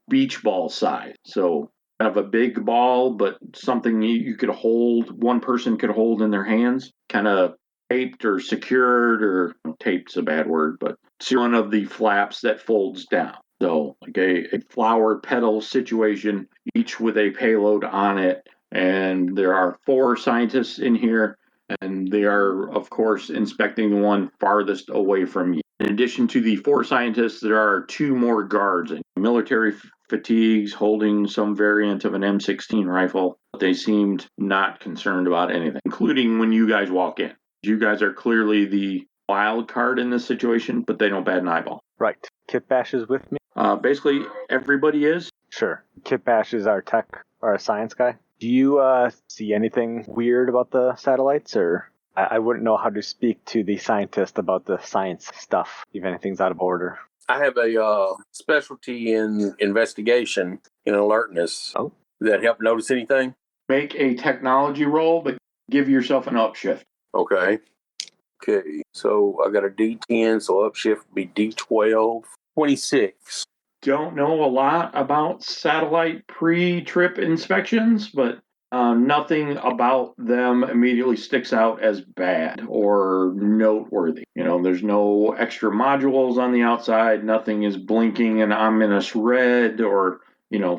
Speaker 1: beach ball size. So kind of a big ball, but something you could hold, one person could hold in their hands, kind of taped or secured, or taped's a bad word, but it's one of the flaps that folds down. So like a flower petal situation, each with a payload on it. And there are 4 scientists in here, and they are, of course, inspecting the one farthest away from you. In addition to the 4 scientists, there are 2 more guards in military fatigues holding some variant of an M16 rifle. They seemed not concerned about anything, including when you guys walk in. You guys are clearly the wild card in this situation, but they don't bat an eyeball.
Speaker 3: Right. Kit Bash is with me?
Speaker 1: Basically, everybody is.
Speaker 3: Sure. Kit Bash is our tech, our science guy. Do you see anything weird about the satellites, or I wouldn't know how to speak to the scientist about the science stuff if anything's out of order.
Speaker 6: I have a specialty in investigation and alertness.
Speaker 3: Oh.
Speaker 6: Does that help notice anything?
Speaker 1: Make a technology roll, but give yourself an upshift.
Speaker 6: Okay, so I got a D10, so upshift would be D12. 26.
Speaker 1: Don't know a lot about satellite pre-trip inspections, but nothing about them immediately sticks out as bad or noteworthy. There's no extra modules on the outside. Nothing is blinking an ominous red, or,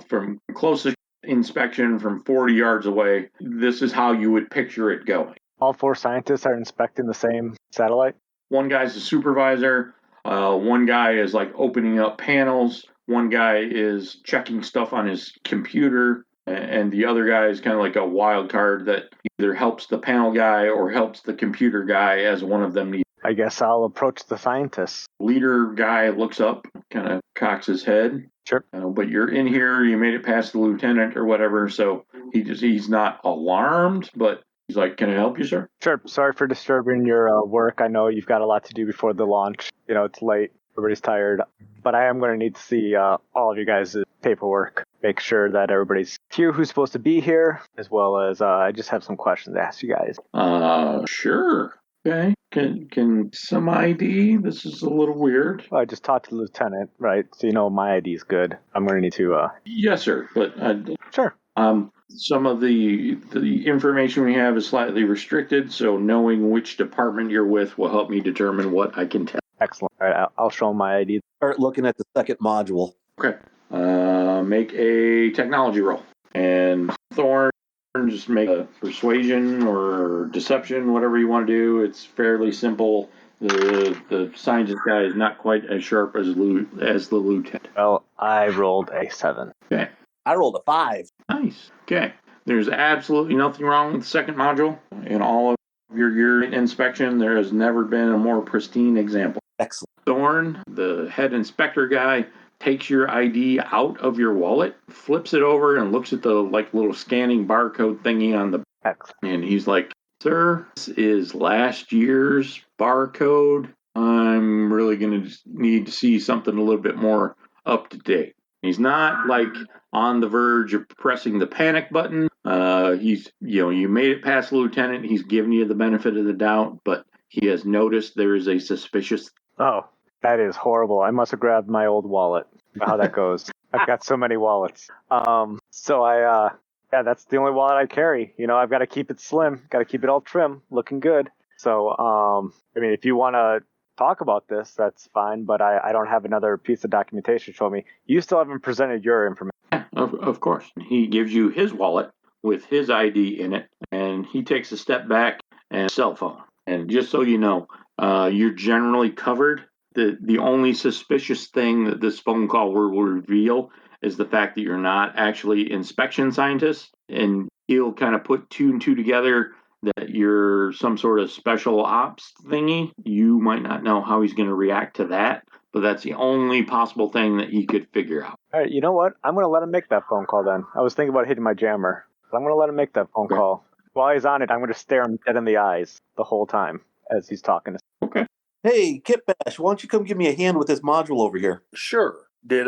Speaker 1: from closest inspection from 40 yards away, this is how you would picture it going.
Speaker 3: All 4 scientists are inspecting the same satellite?
Speaker 1: One guy's a supervisor. One guy is like opening up panels. One guy is checking stuff on his computer. And the other guy is kind of like a wild card that either helps the panel guy or helps the computer guy as one of them needs.
Speaker 3: I guess I'll approach the scientists.
Speaker 1: Leader guy looks up, kind of cocks his head.
Speaker 3: Sure.
Speaker 1: But you're in here, you made it past the lieutenant or whatever, so he's not alarmed, but he's like, "Can I help you, sir?"
Speaker 3: Sure. Sorry for disturbing your work. I know you've got a lot to do before the launch. It's late. Everybody's tired. But I am going to need to see all of you guys' paperwork. Make sure that everybody's here who's supposed to be here, as well as I just have some questions to ask you guys.
Speaker 1: Sure. Okay. Can some ID? This is a little weird.
Speaker 3: Well, I just talked to the lieutenant, right? So my ID is good. I'm going to need to...
Speaker 1: Yes, sir. But
Speaker 3: Sure.
Speaker 1: Some of the information we have is slightly restricted, so knowing which department you're with will help me determine what I can tell.
Speaker 3: Excellent. All right, I'll show them my ID.
Speaker 5: Start looking at the second module.
Speaker 1: Okay. Make a technology roll. And Thorn, just make a persuasion or deception, whatever you want to do. It's fairly simple. The scientist guy is not quite as sharp as the lieutenant.
Speaker 3: Well, I rolled a 7.
Speaker 1: Okay.
Speaker 5: I rolled a 5.
Speaker 1: Nice. Okay. There's absolutely nothing wrong with the second module. In all of your inspection, there has never been a more pristine example.
Speaker 5: Excellent.
Speaker 1: Thorn, the head inspector guy, takes your ID out of your wallet, flips it over, and looks at the little scanning barcode thingy on the back. And he's like, "Sir, this is last year's barcode. I'm really going to need to see something a little bit more up to date." He's not on the verge of pressing the panic button. He's, you made it past the lieutenant. He's giving you the benefit of the doubt, but he has noticed there is a suspicious.
Speaker 3: Oh, that is horrible. I must have grabbed my old wallet. How that goes. I've got so many wallets. That's the only wallet I carry. I've got to keep it slim. Got to keep it all trim, looking good. So, if you want to talk about this, that's fine, but I don't have another piece of documentation to show me. You still haven't presented your information.
Speaker 1: Yeah, of course. He gives you his wallet with his ID in it, and he takes a step back and cell phone. And just so you know, you're generally covered. The only suspicious thing that this phone call will reveal is the fact that you're not actually inspection scientists, and he'll kind of put 2 and 2 together that you're some sort of special ops thingy. You might not know how he's going to react to that, but that's the only possible thing that he could figure out.
Speaker 3: All right, you know what? I'm going to let him make that phone call then. I was thinking about hitting my jammer, but I'm going to let him make that phone call. While he's on it, I'm going to stare him dead in the eyes the whole time as he's talking.
Speaker 1: Okay.
Speaker 5: Hey, Kit Bash, why don't you come give me a hand with this module over here?
Speaker 6: Sure. Did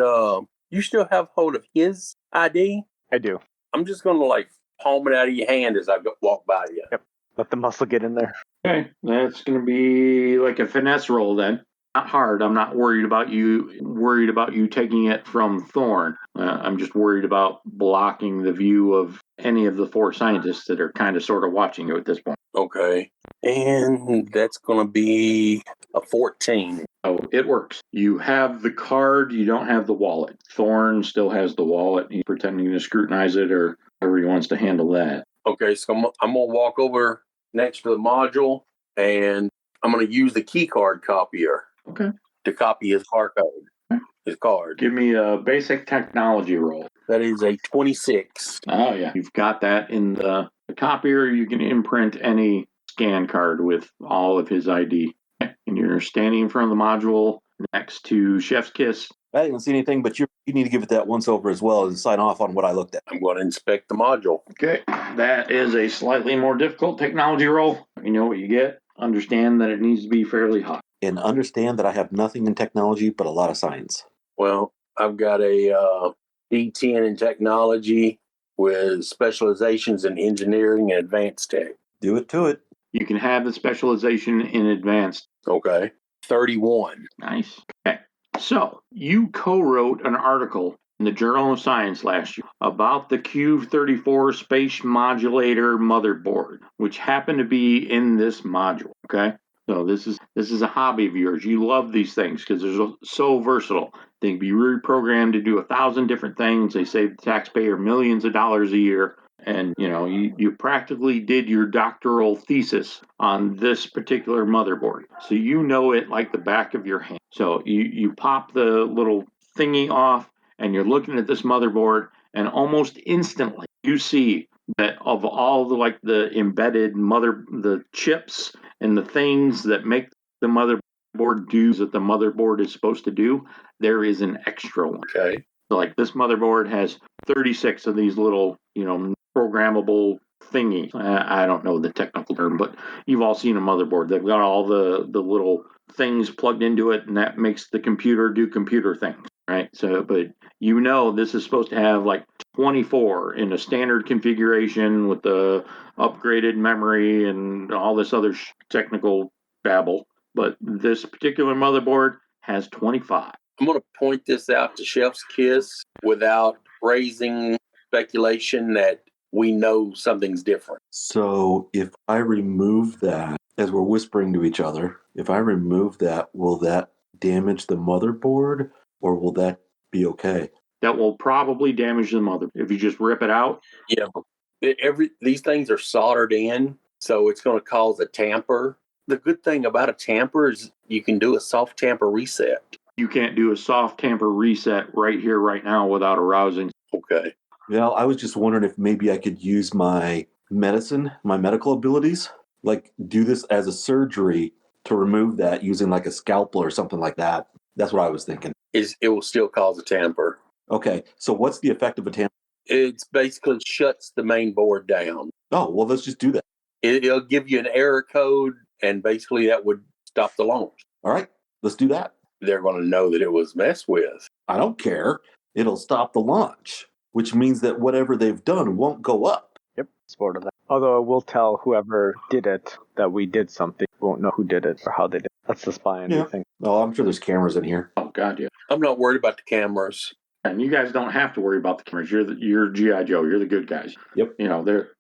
Speaker 6: you still have hold of his ID?
Speaker 3: I do.
Speaker 6: I'm just gonna like palm it out of your hand as I walk by you.
Speaker 3: Yep. Let the muscle get in there.
Speaker 1: Okay, that's going to be like a finesse roll then. Not hard. I'm not worried about you taking it from Thorn. I'm just worried about blocking the view of any of the 4 scientists that are kind of sort of watching you at this point.
Speaker 6: Okay. And that's gonna be a 14.
Speaker 1: So it works. You have the card, you don't have the wallet. Thorn still has the wallet. He's pretending to scrutinize it or however he wants to handle that.
Speaker 6: Okay, so I'm gonna walk over next to the module and I'm gonna use the key card copier.
Speaker 1: Okay.
Speaker 6: To copy his barcode. His card.
Speaker 1: Give me a basic technology roll.
Speaker 6: That is a 26.
Speaker 1: Oh, yeah. You've got that in the copier. You can imprint any scan card with all of his ID. And you're standing in front of the module next to Chef's Kiss.
Speaker 5: I didn't see anything, but you need to give it that once over as well and sign off on what I looked at.
Speaker 6: I'm going to inspect the module.
Speaker 1: Okay. That is a slightly more difficult technology roll. You know what you get. Understand that it needs to be fairly hot.
Speaker 5: And understand that I have nothing in technology but a lot of science.
Speaker 6: Well, I've got a D10 in technology with specializations in engineering and advanced tech.
Speaker 5: Do it to it.
Speaker 1: You can have the specialization in advanced.
Speaker 6: Okay. 31.
Speaker 1: Nice. Okay. So you co-wrote an article in the Journal of Science last year about the Q34 space modulator motherboard, which happened to be in this module. Okay. So this is a hobby of yours. You love these things because they're so versatile. They can be reprogrammed to do 1,000 different things. They save the taxpayer millions of dollars a year. And you practically did your doctoral thesis on this particular motherboard. So you know it like the back of your hand. So you pop the little thingy off and you're looking at this motherboard, and almost instantly you see that of all the embedded the chips and the things that make the motherboard do that the motherboard is supposed to do, there is an extra one.
Speaker 6: Okay.
Speaker 1: So like this motherboard has 36 of these little, programmable thingy. I don't know the technical term, but you've all seen a motherboard. They've got all the little things plugged into it, and that makes the computer do computer things, right? So, but this is supposed to have like 24 in a standard configuration with the upgraded memory and all this other technical babble. But this particular motherboard has 25.
Speaker 6: I'm going to point this out to Chef's Kiss without raising speculation that we know something's different.
Speaker 5: So if I remove that, as we're whispering to each other, if I remove that, will that damage the motherboard or will that be okay?
Speaker 1: That will probably damage the motherboard. If you just rip it out.
Speaker 6: Yeah, these things are soldered in, so it's going to cause a tamper. The good thing about a tamper is you can do a soft tamper reset.
Speaker 1: You can't do a soft tamper reset right here, right now without arousing.
Speaker 6: Okay.
Speaker 5: Well, I was just wondering if maybe I could use my medical abilities, like do this as a surgery to remove that using like a scalpel or something like that. That's what I was thinking.
Speaker 6: It will still cause a tamper.
Speaker 5: Okay, so what's the effect of a tamper?
Speaker 6: It basically shuts the main board down.
Speaker 5: Oh, well, let's just do that.
Speaker 6: It'll give you an error code, and basically that would stop the launch.
Speaker 5: All right, let's do that.
Speaker 6: They're going to know that it was messed with.
Speaker 5: I don't care. It'll stop the launch, which means that whatever they've done won't go up.
Speaker 3: Yep, sport of that. Although it will tell whoever did it that we did something. We won't know who did it or how they did it. That's the spying thing.
Speaker 5: Oh, I'm sure there's cameras in here.
Speaker 1: Oh, God, yeah.
Speaker 6: I'm not worried about the cameras.
Speaker 1: And you guys don't have to worry about the cameras. You're G.I. Joe. You're the good guys.
Speaker 5: Yep.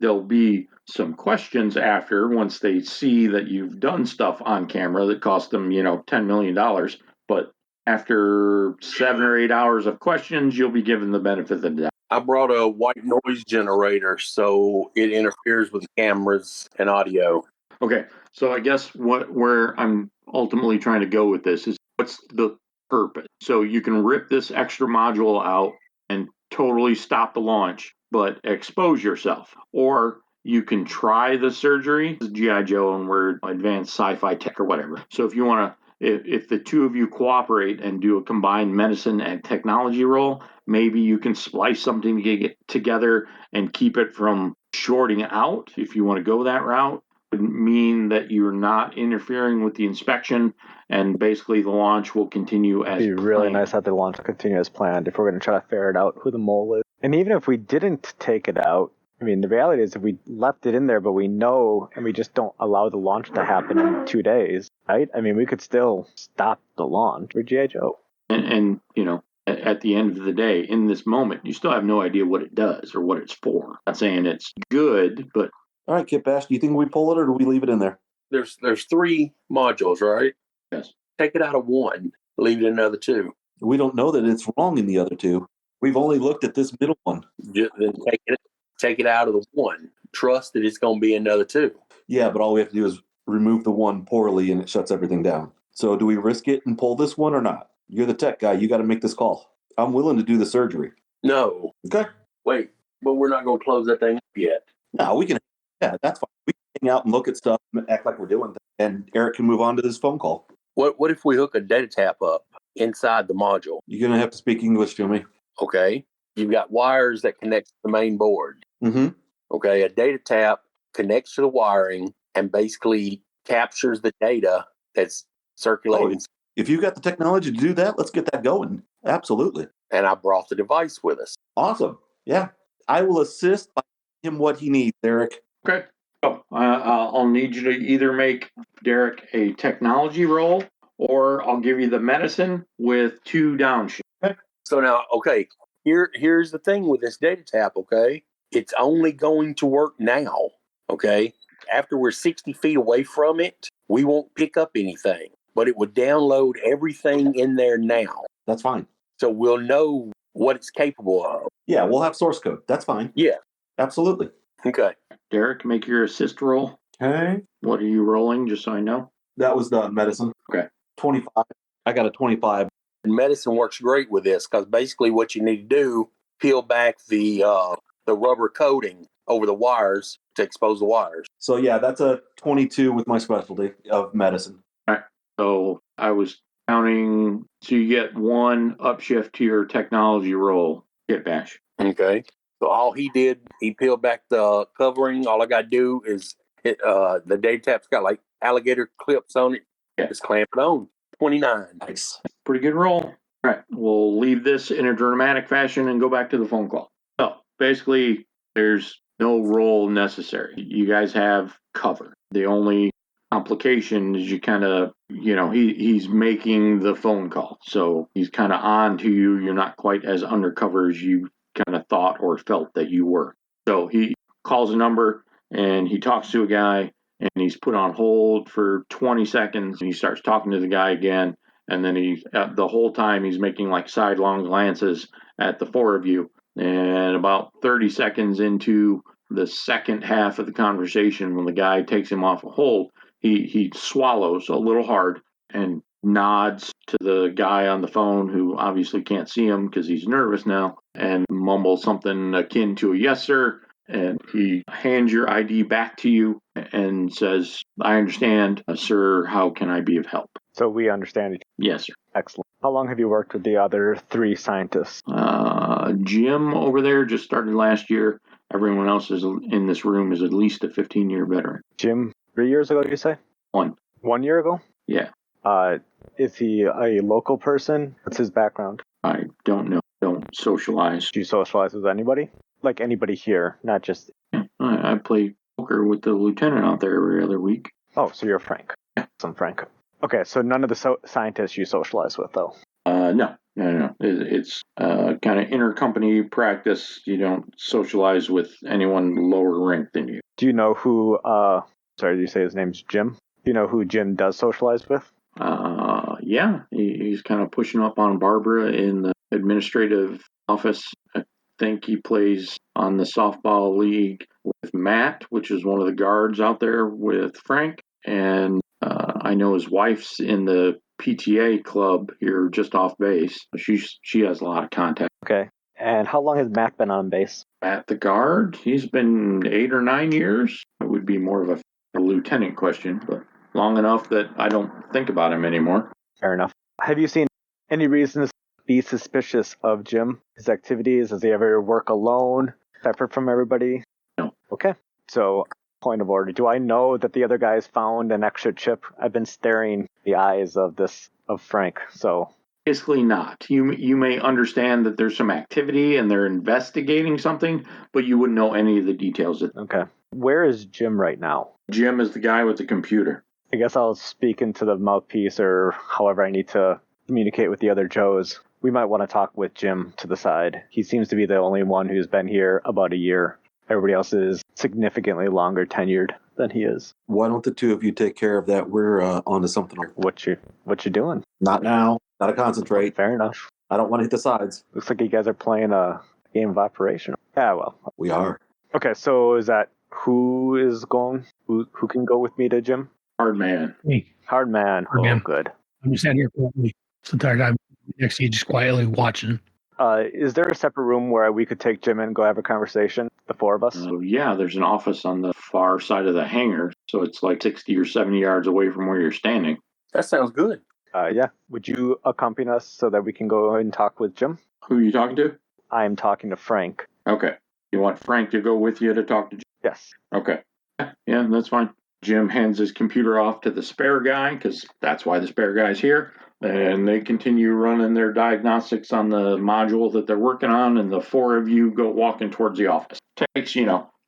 Speaker 1: There'll be some questions after once they see that you've done stuff on camera that cost them, $10 million. But after 7 or 8 hours of questions, you'll be given the benefit of the doubt.
Speaker 6: I brought a white noise generator so it interferes with the cameras and audio.
Speaker 1: Okay, so I guess where I'm ultimately trying to go with this is what's the purpose? So you can rip this extra module out and totally stop the launch, but expose yourself. Or you can try the surgery. This is G.I. Joe and we're advanced sci-fi tech or whatever. So if you want to if the two of you cooperate and do a combined medicine and technology roll, maybe you can splice something to get together and keep it from shorting out. If you want to go that route, would mean that you're not interfering with the inspection, and basically the launch will continue as
Speaker 3: It'd be really
Speaker 1: planned.
Speaker 3: nice to have the launch continue as planned if we're going to try to ferret out who the mole is. And even if we didn't take it out, I mean, the reality is if we left it in there, but we know, and we just don't allow the launch to happen in 2 days, right? I mean, we could still stop the launch for G.I. Joe.
Speaker 1: And at the end of the day, in this moment, you still have no idea what it does or what it's for. I'm not saying it's good, but
Speaker 5: All right, Kit Bash, do you think we pull it or do we leave it in there?
Speaker 6: There's 3 modules, right?
Speaker 1: yes.
Speaker 6: Take it out of one, leave it in another 2.
Speaker 5: We don't know that it's wrong in the other 2. We've only looked at this middle one.
Speaker 6: Then take it out of the one. Trust that it's going to be another 2.
Speaker 5: Yeah, but all we have to do is remove the one poorly and it shuts everything down. So do we risk it and pull this one or not? You're the tech guy. You got to make this call. I'm willing to do the surgery.
Speaker 6: No.
Speaker 5: Okay.
Speaker 6: Wait, but we're not going to close that thing up yet.
Speaker 5: No, we can. Yeah, that's fine. We can hang out and look at stuff and act like we're doing things. And Eric can move on to this phone call.
Speaker 6: What if we hook a data tap up inside the module?
Speaker 5: You're going to have to speak English to me.
Speaker 6: Okay. You've got wires that connect to the main board.
Speaker 5: Mm-hmm.
Speaker 6: Okay. A data tap connects to the wiring and basically captures the data that's circulating.
Speaker 5: If you got the technology to do that, let's get that going. Absolutely.
Speaker 6: And I brought the device with us.
Speaker 5: Awesome. Yeah. I will assist by giving him what he needs, Eric.
Speaker 1: Okay. Oh, I'll need you to either make Derek a technology roll, or I'll give you the medicine with 2 downshift.
Speaker 6: So now, okay, here's the thing with this data tap, okay? It's only going to work now, okay? After we're 60 feet away from it, we won't pick up anything, but it would download everything in there now.
Speaker 5: That's fine.
Speaker 6: So we'll know what it's capable of.
Speaker 5: Yeah, we'll have source code. That's fine.
Speaker 6: Yeah.
Speaker 5: Absolutely.
Speaker 6: Okay.
Speaker 1: Derek, make your assist roll.
Speaker 5: Okay.
Speaker 1: What are you rolling, just so I know?
Speaker 5: That was the medicine.
Speaker 1: Okay.
Speaker 5: 25. I got a 25.
Speaker 6: And medicine works great with this because basically what you need to do, peel back the rubber coating over the wires to expose the wires.
Speaker 5: So yeah, that's a 22 with my specialty of medicine.
Speaker 1: All right. So I was counting, so you get 1 upshift to your technology roll. Get bash.
Speaker 6: Okay. So all he did, he peeled back the covering. All I got to do is hit the data tap's got like alligator clips on it.
Speaker 1: Yeah.
Speaker 6: Just clamp it on. 29.
Speaker 5: Nice.
Speaker 1: Pretty good roll. All right. We'll leave this in a dramatic fashion and go back to the phone call. So basically, there's no roll necessary. You guys have cover. The only complication is you kind of, he's making the phone call. So he's kind of on to you. You're not quite as undercover as you kind of thought or felt that you were. So he calls a number and he talks to a guy and he's put on hold for 20 seconds and he starts talking to the guy again. And then the whole time he's making like sidelong glances at the 4 of you. And about 30 seconds into the second half of the conversation, when the guy takes him off a hold, he swallows a little hard and nods to the guy on the phone, who obviously can't see him because he's nervous now, and mumbles something akin to a yes, sir. And he hands your ID back to you and says, I understand, sir, how can I be of help?
Speaker 3: So we understand each other.
Speaker 1: Yes, sir.
Speaker 3: Excellent. How long have you worked with the other 3 scientists?
Speaker 1: Jim over there just started last year. Everyone else is in this room is at least a 15-year veteran.
Speaker 3: Jim, 3 years ago, you say?
Speaker 1: 1.
Speaker 3: 1 year ago?
Speaker 1: Yeah.
Speaker 3: Is he a local person? What's his background?
Speaker 1: I don't know. Don't socialize.
Speaker 3: Do you socialize with anybody? Like anybody here, not just...
Speaker 1: I play poker with the lieutenant out there every other week.
Speaker 3: Oh, so you're Frank. I'm Frank. Okay, so none of the scientists you socialize with, though?
Speaker 1: No. It's kind of intercompany practice. You don't socialize with anyone lower rank than you.
Speaker 3: Do you know who... Sorry, did you say his name's Jim? Do you know who Jim does socialize with?
Speaker 1: Yeah. He's kind of pushing up on Barbara in the administrative office. I think he plays on the softball league with Matt, which is one of the guards out there with Frank. And I know his wife's in the PTA club here just off base. She has a lot of contact.
Speaker 3: Okay. And how long has Matt been on base?
Speaker 1: Matt the guard, he's been 8 or 9 years. It would be more of a lieutenant question, but long enough that I don't think about him anymore.
Speaker 3: Fair enough. Have you seen any reason to be suspicious of Jim, his activities? Does he ever work alone, separate from everybody?
Speaker 1: No.
Speaker 3: Okay. So, point of order. Do I know that the other guys found an extra chip? I've been staring the eyes of Frank, so...
Speaker 1: Basically not. You may understand that there's some activity and they're investigating something, but you wouldn't know any of the details.
Speaker 3: Okay. Where is Jim right now?
Speaker 1: Jim is the guy with the computer.
Speaker 3: I guess I'll speak into the mouthpiece or however I need to communicate with the other Joes. We might want to talk with Jim to the side. He seems to be the only one who's been here about a year. Everybody else is significantly longer tenured than he is.
Speaker 5: Why don't the two of you take care of that? We're onto something.
Speaker 3: What you doing?
Speaker 5: Not now. Gotta concentrate.
Speaker 3: Fair enough.
Speaker 5: I don't want to hit the sides.
Speaker 3: Looks like you guys are playing a game of operation. Yeah, well.
Speaker 5: We are.
Speaker 3: Okay, so is that who is going? Who can go with me to Jim?
Speaker 1: Hard man.
Speaker 4: Me.
Speaker 3: Hard man.
Speaker 4: Hard man.
Speaker 3: Good.
Speaker 4: I'm just standing here quietly. This entire time next to you, just quietly watching.
Speaker 3: Is there a separate room where we could take Jim and go have a conversation, the four of us?
Speaker 1: Yeah, there's an office on the far side of the hangar, so it's like 60 or 70 yards away from where you're standing.
Speaker 6: That sounds good.
Speaker 3: Yeah. Would you accompany us so that we can go and talk with Jim?
Speaker 1: Who are you talking to?
Speaker 3: I'm talking to Frank.
Speaker 1: Okay. You want Frank to go with you to talk to Jim?
Speaker 3: Yes.
Speaker 1: Okay. Yeah, that's fine. Jim hands his computer off to the spare guy, because that's why the spare guy's here. And they continue running their diagnostics on the module that they're working on, and the four of you go walking towards the office. Takes,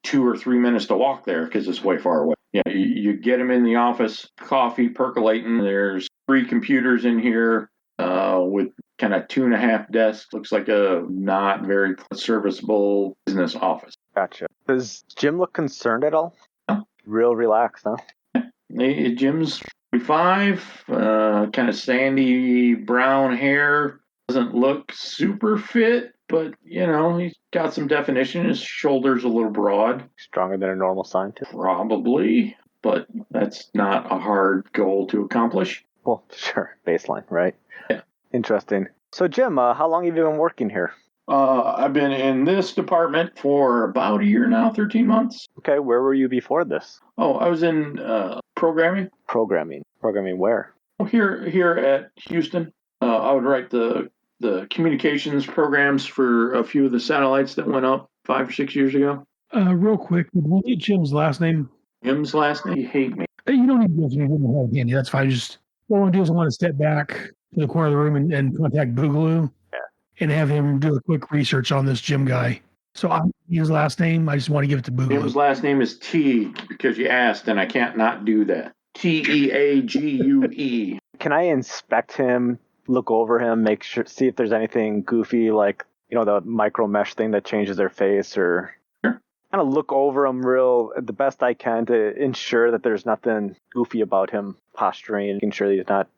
Speaker 1: 2 or 3 minutes to walk there because it's way far away. Yeah, you get them in the office, coffee percolating. There's 3 computers in here with kind of 2.5 desks. Looks like a not very serviceable business office.
Speaker 3: Gotcha. Does Jim look concerned at all?
Speaker 1: No.
Speaker 3: Real relaxed, huh?
Speaker 1: Jim's 45, kind of sandy brown hair. Doesn't look super fit, but, he's got some definition. His shoulder's a little broad.
Speaker 3: Stronger than a normal scientist?
Speaker 1: Probably, but that's not a hard goal to accomplish.
Speaker 3: Well, sure. Baseline, right?
Speaker 1: Yeah.
Speaker 3: Interesting. So, Jim, how long have you been working here?
Speaker 1: I've been in this department for about a year now, 13 months.
Speaker 3: Okay, where were you before this?
Speaker 1: Oh, I was in programming.
Speaker 3: Programming where?
Speaker 1: Here at Houston. I would write the communications programs for a few of the satellites that went up 5 or 6 years ago.
Speaker 4: Real quick, we'll get Jim's last name.
Speaker 1: Jim's last name? You hate me.
Speaker 4: You don't need to give him the whole handy. That's fine. Just what I want to do is I want to step back to the corner of the room and contact Boogaloo and have him do a quick research on this Jim guy. So I his last name. I just want to give it to Boogaloo.
Speaker 1: Jim's last name is T because you asked, and I can't not do that. Teague.
Speaker 3: Can I inspect him, look over him, see if there's anything goofy like, the micro mesh thing that changes their face, or
Speaker 1: sure.
Speaker 3: Kind of look over him the best I can to ensure that there's nothing goofy about him posturing and making sure that he's not,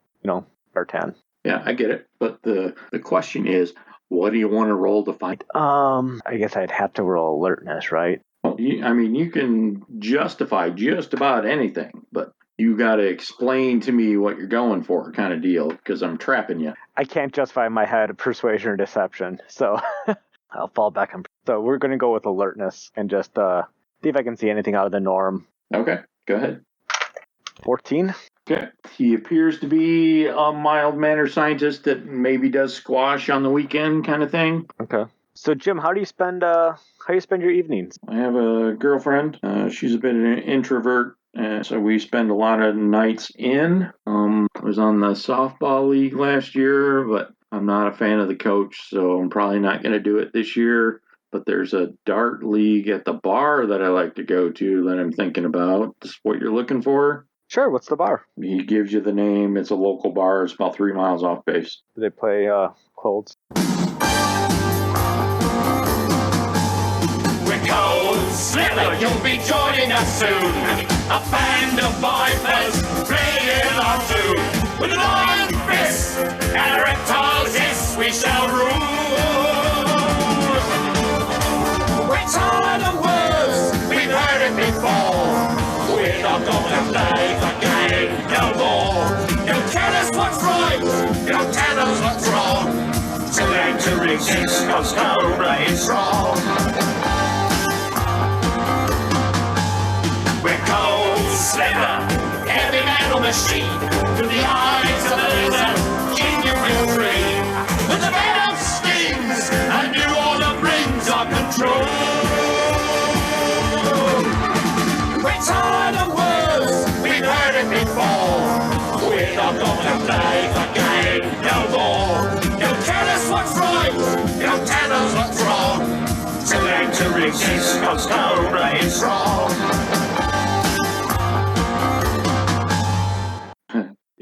Speaker 3: Bartan.
Speaker 1: Yeah, I get it. But the question is, what do you want to roll to find?
Speaker 3: I guess I'd have to roll alertness, right?
Speaker 1: Well, you can justify just about anything, but you got to explain to me what you're going for, kind of deal, because I'm trapping you.
Speaker 3: I can't justify in my head persuasion or deception, so I'll fall back on. So we're going to go with alertness and just see if I can see anything out of the norm.
Speaker 1: Okay, go ahead.
Speaker 3: 14.
Speaker 1: Okay. He appears to be a mild-mannered scientist that maybe does squash on the weekend kind of thing.
Speaker 3: Okay. So, Jim, how do you spend your evenings?
Speaker 1: I have a girlfriend. She's a bit of an introvert, so we spend a lot of nights in. I was on the softball league last year, but I'm not a fan of the coach, so I'm probably not going to do it this year. But there's a dart league at the bar that I like to go to that I'm thinking about. Is what you're looking for?
Speaker 3: Sure, what's the bar?
Speaker 1: He gives you the name. It's a local bar. It's about 3 miles off base.
Speaker 3: Do they play Colds?
Speaker 2: We're Cold Slither, you'll be joining us soon. A band of vipers playing our tune. With an iron fist and a reptile's hiss, we shall rule. We're tired of words, we've heard it before. We're not gonna play the game no more. You tell us what's right, you tell us what's wrong. To learn to resist, 'cause Cobra is strong. We're Cold Slither, heavy man little machine. To the eyes of the laser, in you will free. With the venom stings and New Order brings our control. We're tired of words, we've heard it before. We're not gonna play the game no more. Don't tell us what's right, don't tell us what's wrong. To learn to resist, 'cause Cobra is strong.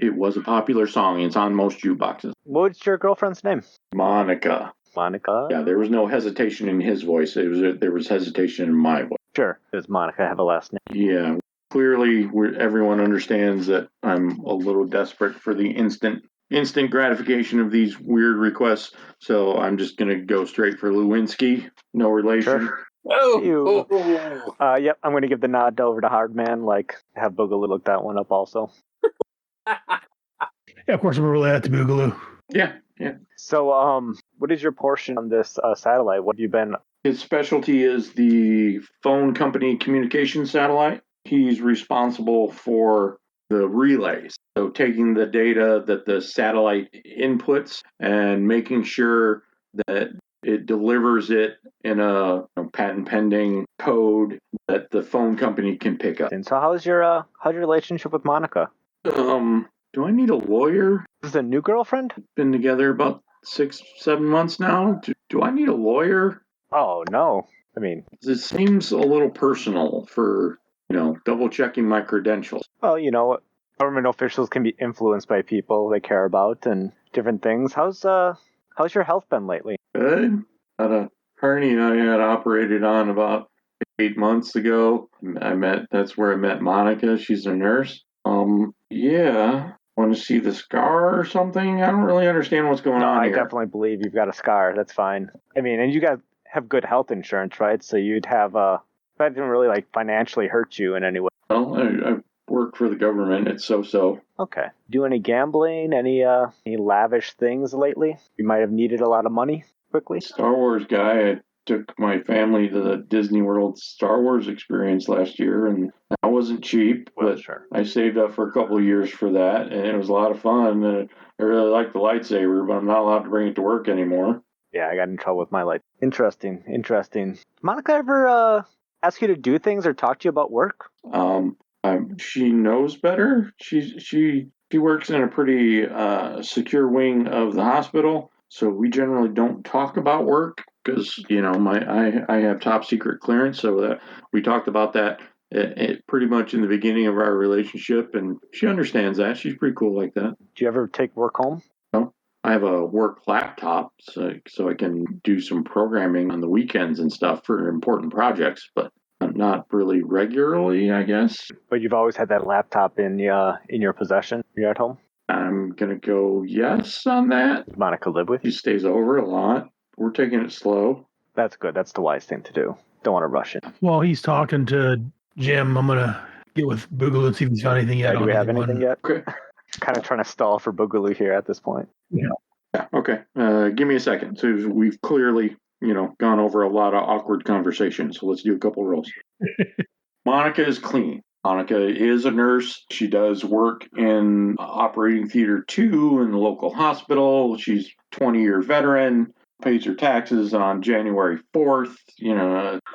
Speaker 1: It was a popular song. It's on most jukeboxes.
Speaker 3: What's your girlfriend's name?
Speaker 1: Monica.
Speaker 3: Monica?
Speaker 1: Yeah, there was no hesitation in his voice. There was hesitation in my voice.
Speaker 3: Sure. Does Monica have a last name?
Speaker 1: Yeah, clearly everyone understands that I'm a little desperate for the instant gratification of these weird requests. So I'm just gonna go straight for Lewinsky. No relation.
Speaker 3: Sure.
Speaker 6: Oh,
Speaker 3: Yep, I'm going to give the nod over to Hardman, have Boogaloo look that one up also.
Speaker 4: Yeah, of course, I'm going to relay that to Boogaloo.
Speaker 1: Yeah.
Speaker 3: So, what is your portion on this satellite? What have you been?
Speaker 1: His specialty is the phone company communication satellite. He's responsible for the relays. So taking the data that the satellite inputs and making sure that it delivers it in a patent pending code that the phone company can pick up.
Speaker 3: And so, how's your relationship with Monica?
Speaker 1: Do I need a lawyer?
Speaker 3: Is this a new girlfriend?
Speaker 1: Been together about 6-7 months now. Do I need a lawyer?
Speaker 3: Oh no. I mean,
Speaker 1: It seems a little personal for, double checking my credentials.
Speaker 3: well, government officials can be influenced by people they care about and different things. How's your health been lately?
Speaker 1: Good. Had a hernia I had operated on about 8 months ago. That's where I met Monica. She's a nurse. Yeah. Want to see the scar or something? I don't really understand what's going on
Speaker 3: I
Speaker 1: here.
Speaker 3: definitely believe you've got a scar. That's fine. I mean, and you guys have good health insurance, right? So you'd have that didn't really financially hurt you in any way.
Speaker 1: Well, I work for the government. It's so.
Speaker 3: Okay. Do any gambling? Any lavish things lately? You might have needed a lot of money quickly.
Speaker 1: Star Wars guy. I took my family to the Disney World Star Wars experience last year, and that wasn't cheap, but
Speaker 3: sure.
Speaker 1: I saved up for a couple of years for that, and it was a lot of fun. I really like the lightsaber, but I'm not allowed to bring it to work anymore.
Speaker 3: Yeah, I got in trouble with my light. Interesting. Monica ever ask you to do things or talk to you about work?
Speaker 1: She knows better. She works in a pretty secure wing of the hospital, so we generally don't talk about work because I have top secret clearance, so that we talked about that pretty much in the beginning of our relationship, and she understands that. She's pretty cool like that.
Speaker 3: Do you ever take work home?
Speaker 1: No, I have a work laptop, so I can do some programming on the weekends and stuff for important projects, but not really regularly, I guess.
Speaker 3: But you've always had that laptop in your possession. You're at home.
Speaker 1: I'm gonna go yes on that.
Speaker 3: Does Monica live with
Speaker 1: She
Speaker 3: you?
Speaker 1: stays over a lot. We're taking it slow.
Speaker 3: That's good. That's the wise thing to do. Don't want to rush it.
Speaker 4: While he's talking to Jim, I'm going to get with Boogaloo and see if he's found anything yet.
Speaker 3: Do we have anything yet?
Speaker 1: Okay.
Speaker 3: Kind of trying to stall for Boogaloo here at this point.
Speaker 1: Yeah. Okay. Give me a second. So we've clearly, gone over a lot of awkward conversations. So let's do a couple rolls. Monica is clean. Monica is a nurse. She does work in operating theater 2 in the local hospital. She's a 20-year veteran, pays her taxes on January 4th,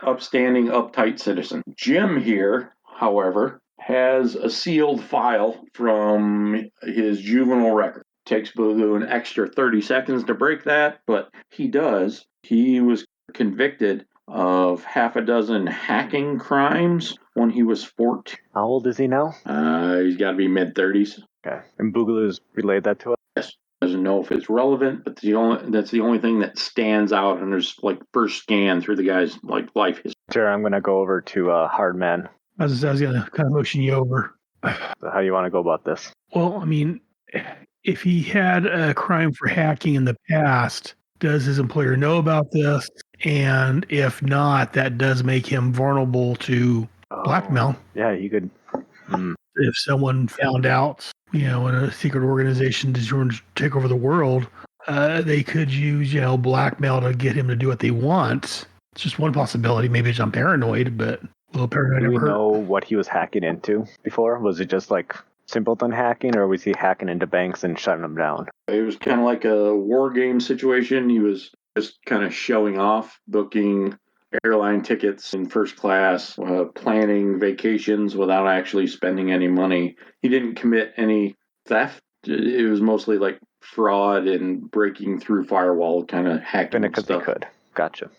Speaker 1: upstanding, uptight citizen. Jim here, however, has a sealed file from his juvenile record. Takes Boogaloo an extra 30 seconds to break that, but he does. He was convicted of half a dozen hacking crimes when he was 14.
Speaker 3: How old is he now?
Speaker 1: He's got to be mid-30s.
Speaker 3: Okay. And Boogaloo's relayed that to us?
Speaker 1: Yes. Doesn't know if it's relevant, but that's the only thing that stands out in his first scan through the guy's life history.
Speaker 3: Sure, I'm going to go over to Hardman.
Speaker 4: I was going to kind of motion you over.
Speaker 3: So how do you want to go about this?
Speaker 4: Well, I mean, if he had a crime for hacking in the past, does his employer know about this? And if not, that does make him vulnerable to blackmail.
Speaker 3: Yeah, he could.
Speaker 4: If someone found out, in a secret organization is going to take over the world, they could use, blackmail to get him to do what they want. It's just one possibility. Maybe I'm paranoid, but a little paranoid.
Speaker 3: Do we know what he was hacking into before? Was it just simpleton hacking, or was he hacking into banks and shutting them down?
Speaker 1: It was kind of like a war game situation. He was just kind of showing off, booking airline tickets in first class, planning vacations without actually spending any money. He didn't commit any theft. It was mostly like fraud and breaking through firewall kind of hacking
Speaker 3: Doing it because he
Speaker 1: stuff.
Speaker 3: could. Gotcha.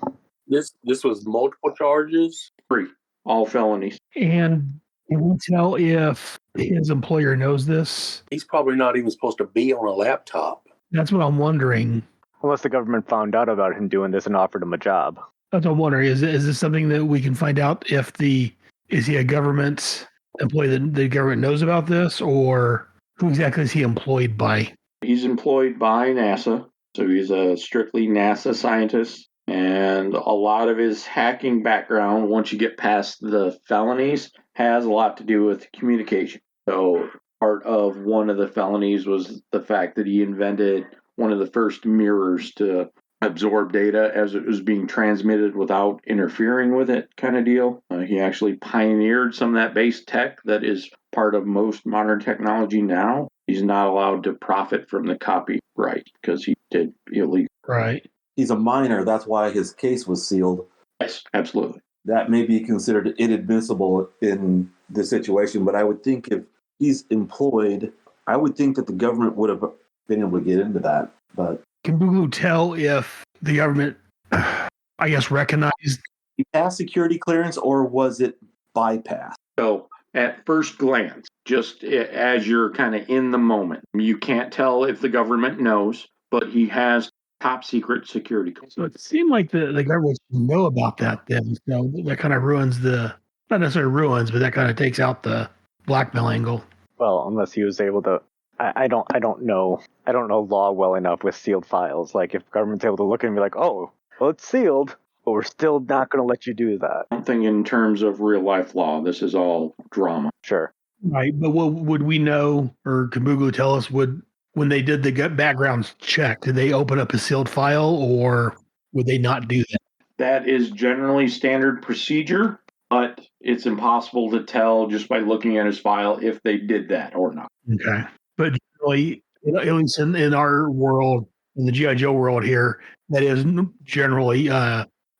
Speaker 6: This was multiple charges.
Speaker 1: 3, all felonies.
Speaker 4: And can we tell if his employer knows this?
Speaker 6: He's probably not even supposed to be on a laptop.
Speaker 4: That's what I'm wondering.
Speaker 3: Unless the government found out about him doing this and offered him a job.
Speaker 4: That's what I'm wondering. Is this something that we can find out if is he a government employee that the government knows about this, or who exactly is he employed by?
Speaker 1: He's employed by NASA, so he's a strictly NASA scientist. And a lot of his hacking background, once you get past the felonies, has a lot to do with communication. So part of one of the felonies was the fact that he invented one of the first mirrors to absorb data as it was being transmitted without interfering with it, kind of deal. He actually pioneered some of that base tech that is part of most modern technology now. He's not allowed to profit from the copyright because he did illegal.
Speaker 4: Right.
Speaker 5: He's a minor. That's why his case was sealed.
Speaker 1: Yes, absolutely.
Speaker 5: That may be considered inadmissible in this situation, but I would think if he's employed, I would think that the government would have been able to get into that. But
Speaker 4: can Boogaloo tell if the government, I guess, recognized?
Speaker 5: He passed security clearance, or was it bypassed?
Speaker 1: So at first glance, just as you're kind of in the moment, you can't tell if the government knows, but he has top secret security clearance.
Speaker 4: So it seemed like the government should know about that then. So that kind of ruins not necessarily ruins, but that kind of takes out the blackmail angle.
Speaker 3: Well, unless he was able to. I don't know law well enough with sealed files. Like if government's able to look at it and be like, oh, well, it's sealed, but we're still not going to let you do that.
Speaker 1: Something in terms of real life law. This is all drama.
Speaker 3: Sure.
Speaker 4: Right, but what would we know, or can Boogaloo tell us? When they did the background check, did they open up a sealed file, or would they not do that?
Speaker 1: That is generally standard procedure, but it's impossible to tell just by looking at his file if they did that or not.
Speaker 4: Okay. But generally, at least in our world, in the G.I. Joe world here, that is generally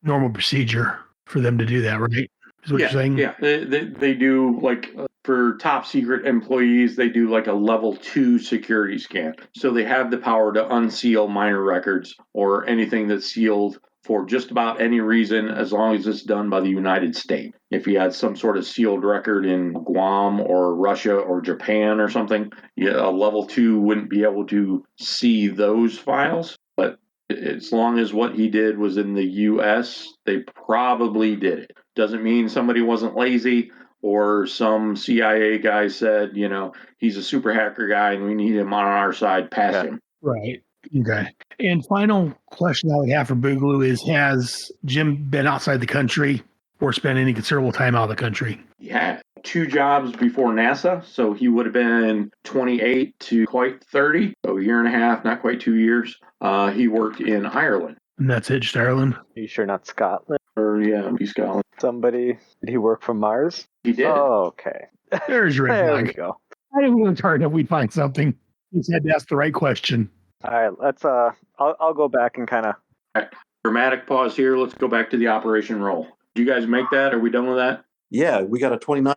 Speaker 4: normal procedure for them to do that, right? Is what you're saying?
Speaker 1: Yeah, they do, like, for top secret employees, they do like a level 2 security scan. So they have the power to unseal minor records or anything that's sealed for just about any reason, as long as it's done by the United States. If you had some sort of sealed record in Guam or Russia or Japan or something, a level 2 wouldn't be able to see those files. But as long as what he did was in the U.S., they probably did it. Doesn't mean somebody wasn't lazy or some CIA guy said, he's a super hacker guy and we need him on our side, pass him.
Speaker 4: Right. Okay. And final question I would have for Boogaloo is, has Jim been outside the country or spent any considerable time out of the country?
Speaker 1: He had 2 jobs before NASA, so he would have been 28 to quite 30, so a year and a half, not quite 2 years. He worked in Ireland.
Speaker 4: And that's it, just Ireland?
Speaker 3: Are you sure not Scotland?
Speaker 1: Or, yeah, be Scotland.
Speaker 3: Did he work from Mars?
Speaker 1: He did.
Speaker 3: Oh, okay.
Speaker 4: There's your
Speaker 3: There
Speaker 4: flag.
Speaker 3: we go.
Speaker 4: I didn't even hard enough we'd find something. You just had to ask the right question.
Speaker 3: All right, let's I'll go back and kind of.
Speaker 1: Right. Dramatic pause here. Let's go back to the operation roll. Did you guys make that? Are we done with that?
Speaker 5: Yeah, we got a 29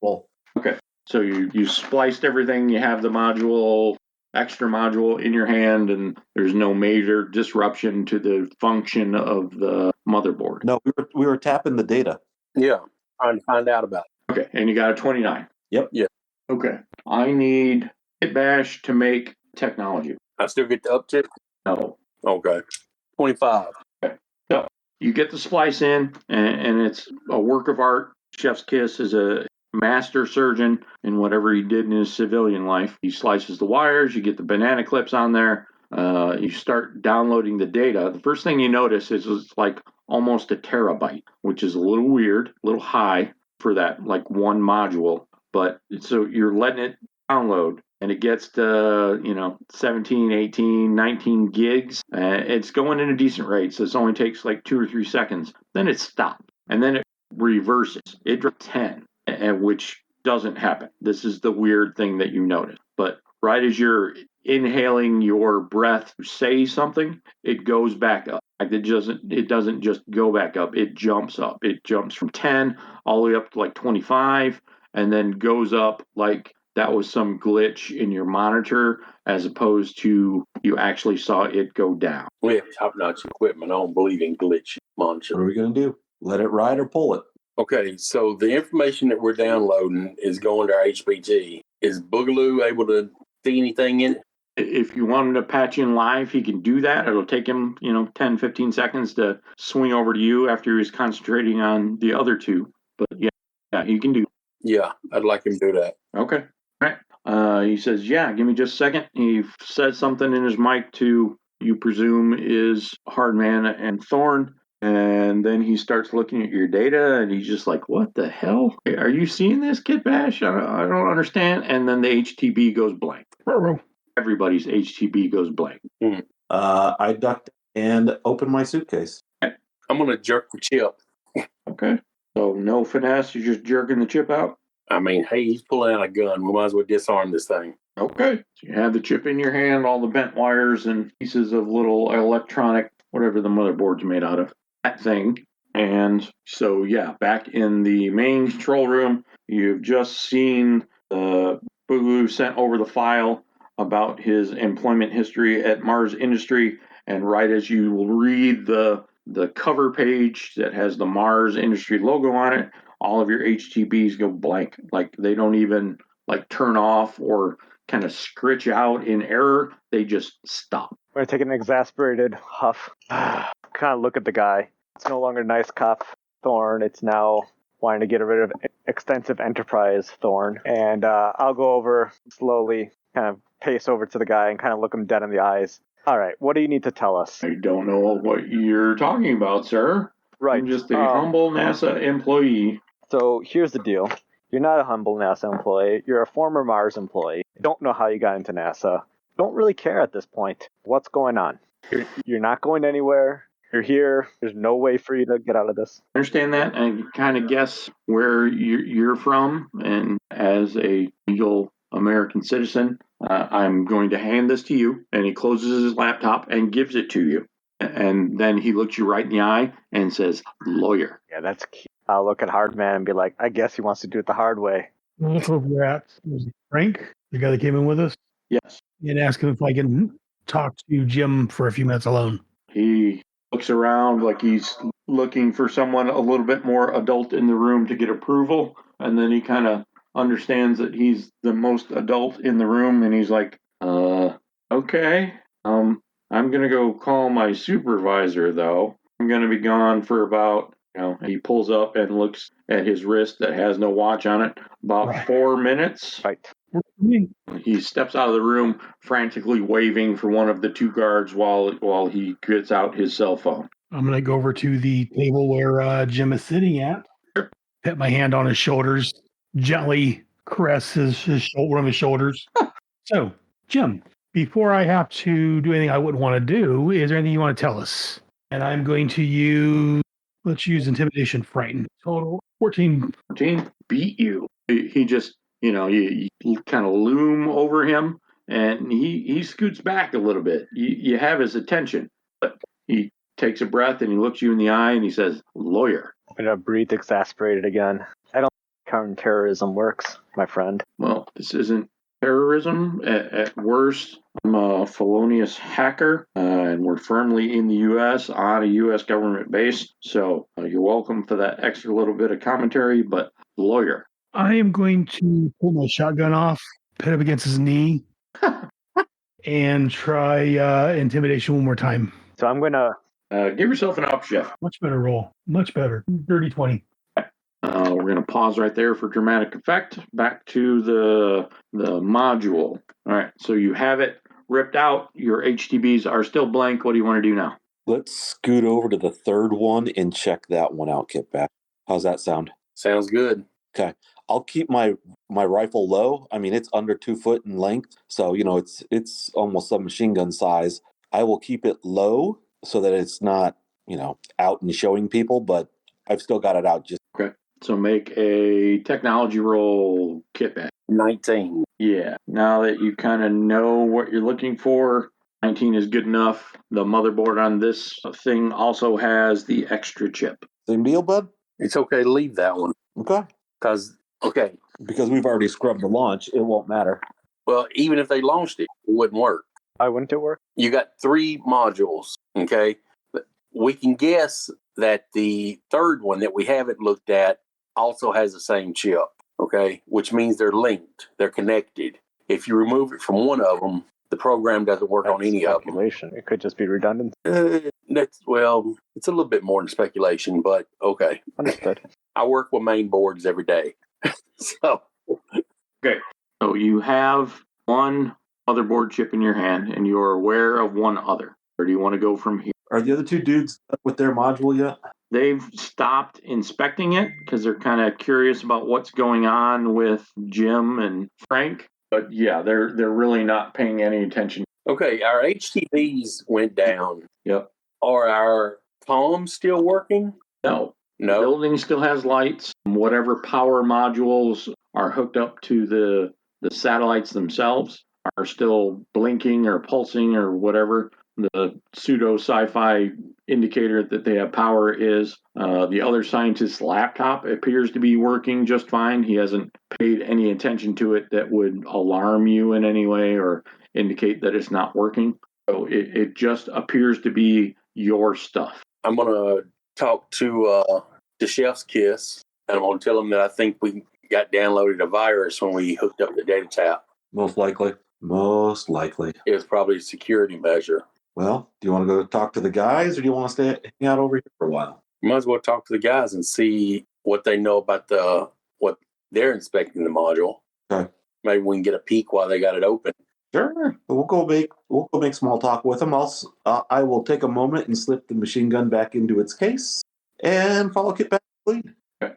Speaker 5: roll.
Speaker 1: Okay. So you spliced everything. You have the extra module in your hand, and there's no major disruption to the function of the motherboard.
Speaker 5: No, we were tapping the data.
Speaker 6: Yeah, trying to find out about it.
Speaker 1: Okay, and you got a 29.
Speaker 5: Yep.
Speaker 6: Yeah.
Speaker 1: Okay. I need Bash to make technology.
Speaker 6: I still get the uptick?
Speaker 1: No.
Speaker 6: Okay. 25.
Speaker 1: So you get the splice in, and it's a work of art. Chef's Kiss is a master surgeon in whatever he did in his civilian life. He slices the wires, you get the banana clips on there, you start downloading the data. The first thing you notice is it's like almost a terabyte, which is a little weird, a little high for that like one module. But so you're letting it download, and it gets to 17, 18, 19 gigs. It's going in a decent rate, so it only takes like 2 or 3 seconds. Then it stops, and then it reverses. It dropped 10, which doesn't happen. This is the weird thing that you notice. But right as you're inhaling your breath to say something, it goes back up. Like it doesn't just go back up. It jumps up. It jumps from 10 all the way up to like 25 and then goes up like that was some glitch in your monitor as opposed to you actually saw it go down.
Speaker 6: We have top-notch equipment. I don't believe in glitch monitor.
Speaker 5: What are we going to do? Let it ride or pull it?
Speaker 6: Okay, so the information that we're downloading is going to our HPG. Is Boogaloo able to see anything in it?
Speaker 1: If you want him to patch in live, he can do that. It'll take him, 10, 15 seconds to swing over to you after he was concentrating on the other two. But yeah, he can do.
Speaker 6: Yeah, I'd like him to do that.
Speaker 1: Okay. All right. He says, yeah, give me just a second. He says something in his mic to, you presume, is Hardman and Thorn. And then he starts looking at your data and he's just like, what the hell? Are you seeing this, Kid Bash? I don't understand. And then the HTB goes blank. Everybody's HTB goes blank.
Speaker 5: I ducked and opened my suitcase.
Speaker 6: I'm going to jerk the chip.
Speaker 1: Okay. So no finesse. You're just jerking the chip out?
Speaker 6: I mean, hey, he's pulling out a gun. We might as well disarm this thing.
Speaker 1: Okay. So you have the chip in your hand, all the bent wires and pieces of little electronic, whatever the motherboard's made out of, that thing. And so, yeah, back in the main control room, you've just seen Boogaloo sent over the file about his employment history at Mars Industry. And right as you read the cover page that has the Mars Industry logo on it, all of your HTBs go blank. Like they don't even like turn off or kind of scritch out in error. They just stop.
Speaker 3: I'm going to take an exasperated huff. Kind of look at the guy. It's no longer nice cop Thorn. It's now wanting to get rid of extensive enterprise Thorn. And I'll go over slowly, kind of pace over to the guy and kind of look him dead in the eyes. All right, what do you need to tell us?
Speaker 1: I don't know what you're talking about, sir.
Speaker 3: Right.
Speaker 1: I'm just a humble NASA employee.
Speaker 3: So here's the deal. You're not a humble NASA employee. You're a former Mars employee. Don't know how you got into NASA. Don't really care at this point. What's going on? You're not going anywhere. You're here. There's no way for you to get out of this.
Speaker 1: I understand that. I kind of guess where you're from. And as a legal American citizen, I'm going to hand this to you. And he closes his laptop and gives it to you. And then he looks you right in the eye and says, lawyer.
Speaker 3: Yeah, that's cute. I'll look at Hardman and be like, I guess he wants to do it the hard way.
Speaker 4: Look over at Frank, the guy that came in with us.
Speaker 1: Yes.
Speaker 4: And ask him if I can talk to Jim for a few minutes alone.
Speaker 1: He looks around like he's looking for someone a little bit more adult in the room to get approval. And then he kind of understands that he's the most adult in the room. And he's like, okay. I'm going to go call my supervisor, though. I'm going to be gone for about, he pulls up and looks at his wrist that has no watch on it, about 4 minutes.
Speaker 3: Right.
Speaker 1: He steps out of the room, frantically waving for one of the two guards while he gets out his cell phone.
Speaker 4: I'm going to go over to the table where Jim is sitting at, put my hand on his shoulders, gently caress one of his shoulders. So, Jim, before I have to do anything I wouldn't want to do, is there anything you want to tell us? And I'm going to let's use Intimidation Frighten. Total 14.
Speaker 1: 14? Beat you. He just, you kind of loom over him, and he scoots back a little bit. You have his attention, but he takes a breath, and he looks you in the eye, and he says, lawyer.
Speaker 3: I'm going to breathe exasperated again. I don't think counterterrorism works, my friend.
Speaker 1: Well, this isn't terrorism. At worst, I'm a felonious hacker, and we're firmly in the U.S. on a U.S. government base. So you're welcome for that extra little bit of commentary, but lawyer.
Speaker 4: I am going to pull my shotgun off, put it up against his knee, and try intimidation one more time.
Speaker 3: So I'm going to...
Speaker 1: give yourself an up, Chef.
Speaker 4: Much better roll. Much better. Dirty 20.
Speaker 1: We're going to pause right there for dramatic effect. Back to the module. All right, so you have it ripped out. Your HTBs are still blank. What do you want to do now?
Speaker 5: Let's scoot over to the third one and check that one out, Kitback. How's that sound?
Speaker 6: Sounds good.
Speaker 5: Okay. I'll keep my rifle low. I mean, it's under 2 foot in length, so it's almost a machine gun size. I will keep it low so that it's not out and showing people, but I've still got it out just.
Speaker 1: Okay. So make a technology roll, Kitbash.
Speaker 6: 19.
Speaker 1: Yeah. Now that you kind of know what you're looking for, 19 is good enough. The motherboard on this thing also has the extra chip.
Speaker 5: Same deal, bud?
Speaker 6: It's okay to leave that one.
Speaker 5: Okay.
Speaker 6: Because
Speaker 5: we've already scrubbed the launch, it won't matter.
Speaker 6: Well, even if they launched it, it wouldn't work.
Speaker 3: Why wouldn't it work?
Speaker 6: You got 3 modules, okay? We can guess that the third one that we haven't looked at also has the same chip, okay? Which means they're linked, they're connected. If you remove it from one of them, the program doesn't work on any of them.
Speaker 3: It could just be redundant.
Speaker 6: It's a little bit more than speculation, but okay.
Speaker 3: Understood.
Speaker 6: I work with main boards every day. So
Speaker 1: So you have one motherboard chip in your hand, and you're aware of one other. Where do you want to go from here?
Speaker 5: Are the other 2 dudes done with their module yet?
Speaker 1: They've stopped inspecting it because they're kind of curious about what's going on with Jim and Frank. But yeah, they're really not paying any attention.
Speaker 6: okay, our HTVs went down.
Speaker 1: Yep.
Speaker 6: Are our comms still working?
Speaker 1: No. The
Speaker 6: No.
Speaker 1: building still has lights. Whatever power modules are hooked up to the satellites themselves are still blinking or pulsing or whatever the pseudo sci-fi indicator that they have power is. The other scientist's laptop appears to be working just fine. He hasn't paid any attention to it that would alarm you in any way or indicate that it's not working. So it just appears to be your stuff.
Speaker 6: I'm going to talk to Chef's Kiss, and I'm going to tell him that I think we got downloaded a virus when we hooked up the data tap.
Speaker 5: Most likely.
Speaker 6: It was probably a security measure.
Speaker 5: Well, do you want to go talk to the guys, or do you want to hang out over here for a while?
Speaker 6: You might as well talk to the guys and see what they know about what they're inspecting the module.
Speaker 5: Okay.
Speaker 6: Maybe we can get a peek while they got it open.
Speaker 5: Sure. We'll go make small talk with them. I will take a moment and slip the machine gun back into its case and follow Kit back to the lead.
Speaker 1: Okay.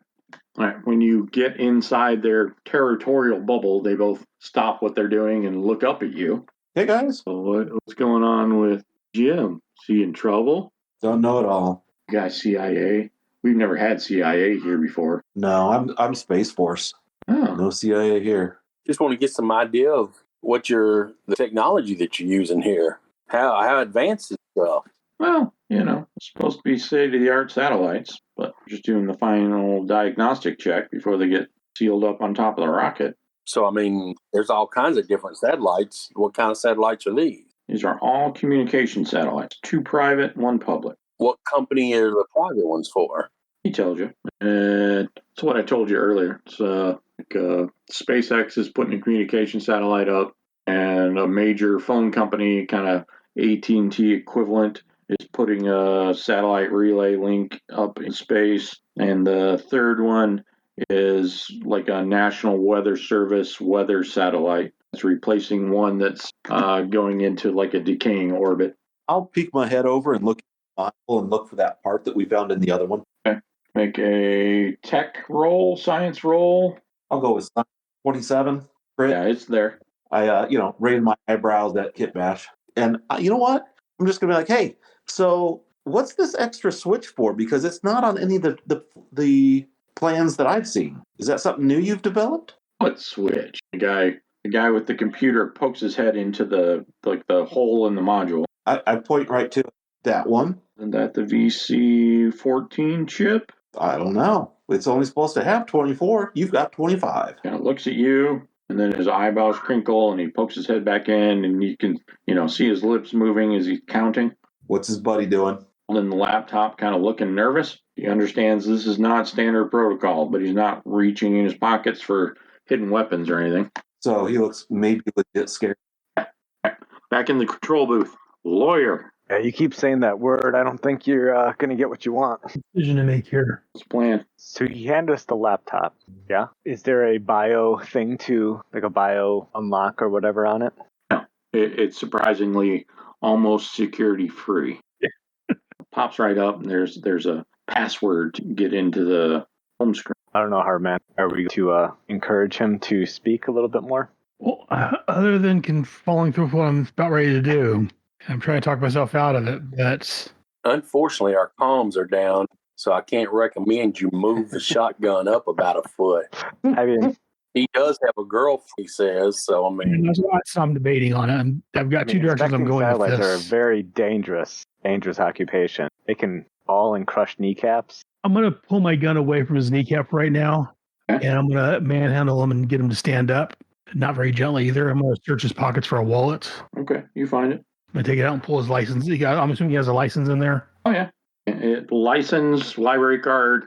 Speaker 1: All right. When you get inside their territorial bubble, they both stop what they're doing and look up at you.
Speaker 5: Hey guys.
Speaker 1: So what's going on with Jim? Is he in trouble?
Speaker 5: Don't know at all.
Speaker 1: You guys CIA? We've never had CIA here before.
Speaker 5: No, I'm Space Force.
Speaker 1: Oh.
Speaker 5: No CIA here.
Speaker 6: Just want to get some idea of what the technology that you're using here. How advanced is stuff?
Speaker 1: Well, it's supposed to be state-of-the-art satellites, but we're just doing the final diagnostic check before they get sealed up on top of the rocket.
Speaker 6: So, I mean, there's all kinds of different satellites. What kind of satellites are these?
Speaker 1: These are all communication satellites, 2 private, 1 public.
Speaker 6: What company are the private ones for?
Speaker 1: He tells you. It's what I told you earlier. It's SpaceX is putting a communication satellite up, and a major phone company, kind of AT&T equivalent, is putting a satellite relay link up in space. And the third one is like a National Weather Service weather satellite. It's replacing one that's going into like a decaying orbit.
Speaker 5: I'll peek my head over and look at the module and look for that part that we found in the other one.
Speaker 1: Okay. Make a tech roll, science roll.
Speaker 5: I'll go with 27. Crit.
Speaker 1: Yeah, it's there.
Speaker 5: I, raised my eyebrows at Kit Bash. And you know what? I'm just going to be like, hey, so what's this extra switch for? Because it's not on any of the plans that I've seen. Is that something new you've developed?
Speaker 1: What switch? The guy with the computer pokes his head into the hole in the module.
Speaker 5: I point right to that one.
Speaker 1: Isn't that the VC14 chip?
Speaker 5: I don't know. It's only supposed to have 24. You've got 25.
Speaker 1: Kind of looks at you, and then his eyebrows crinkle, and he pokes his head back in, and you can, see his lips moving as he's counting.
Speaker 5: What's his buddy doing?
Speaker 1: In the laptop, kind of looking nervous. He understands this is not standard protocol, but he's not reaching in his pockets for hidden weapons or anything.
Speaker 5: So he looks maybe legit scared.
Speaker 1: Back in the control booth. Lawyer.
Speaker 3: Yeah, you keep saying that word. I don't think you're going to get what you want.
Speaker 4: Decision to make here.
Speaker 1: What's the plan?
Speaker 3: So you hand us the laptop. Yeah. Is there a bio thing like a bio unlock or whatever on it?
Speaker 1: No. It's surprisingly almost security free. Pops right up, and there's a password to get into the home screen.
Speaker 3: I don't know, Hardman. Are we to encourage him to speak a little bit more?
Speaker 4: Well, other than following through with what I'm about ready to do, I'm trying to talk myself out of it. That's
Speaker 6: unfortunately our comms are down, so I can't recommend you move the shotgun up about a foot.
Speaker 3: I mean,
Speaker 6: He does have a girlfriend, he says, so I mean,
Speaker 4: That's what I'm debating on it. I've got two directions I'm
Speaker 3: inspecting
Speaker 4: going with
Speaker 3: satellites are a
Speaker 4: this.
Speaker 3: very dangerous occupation. They can fall and crush kneecaps.
Speaker 4: I'm going to pull my gun away from his kneecap right now, and I'm going to manhandle him and get him to stand up. Not very gently either. I'm going to search his pockets for a wallet.
Speaker 1: Okay, you find it.
Speaker 4: I'm going to take it out and pull his license. I'm assuming he has a license in there.
Speaker 1: Oh, yeah. License, library card,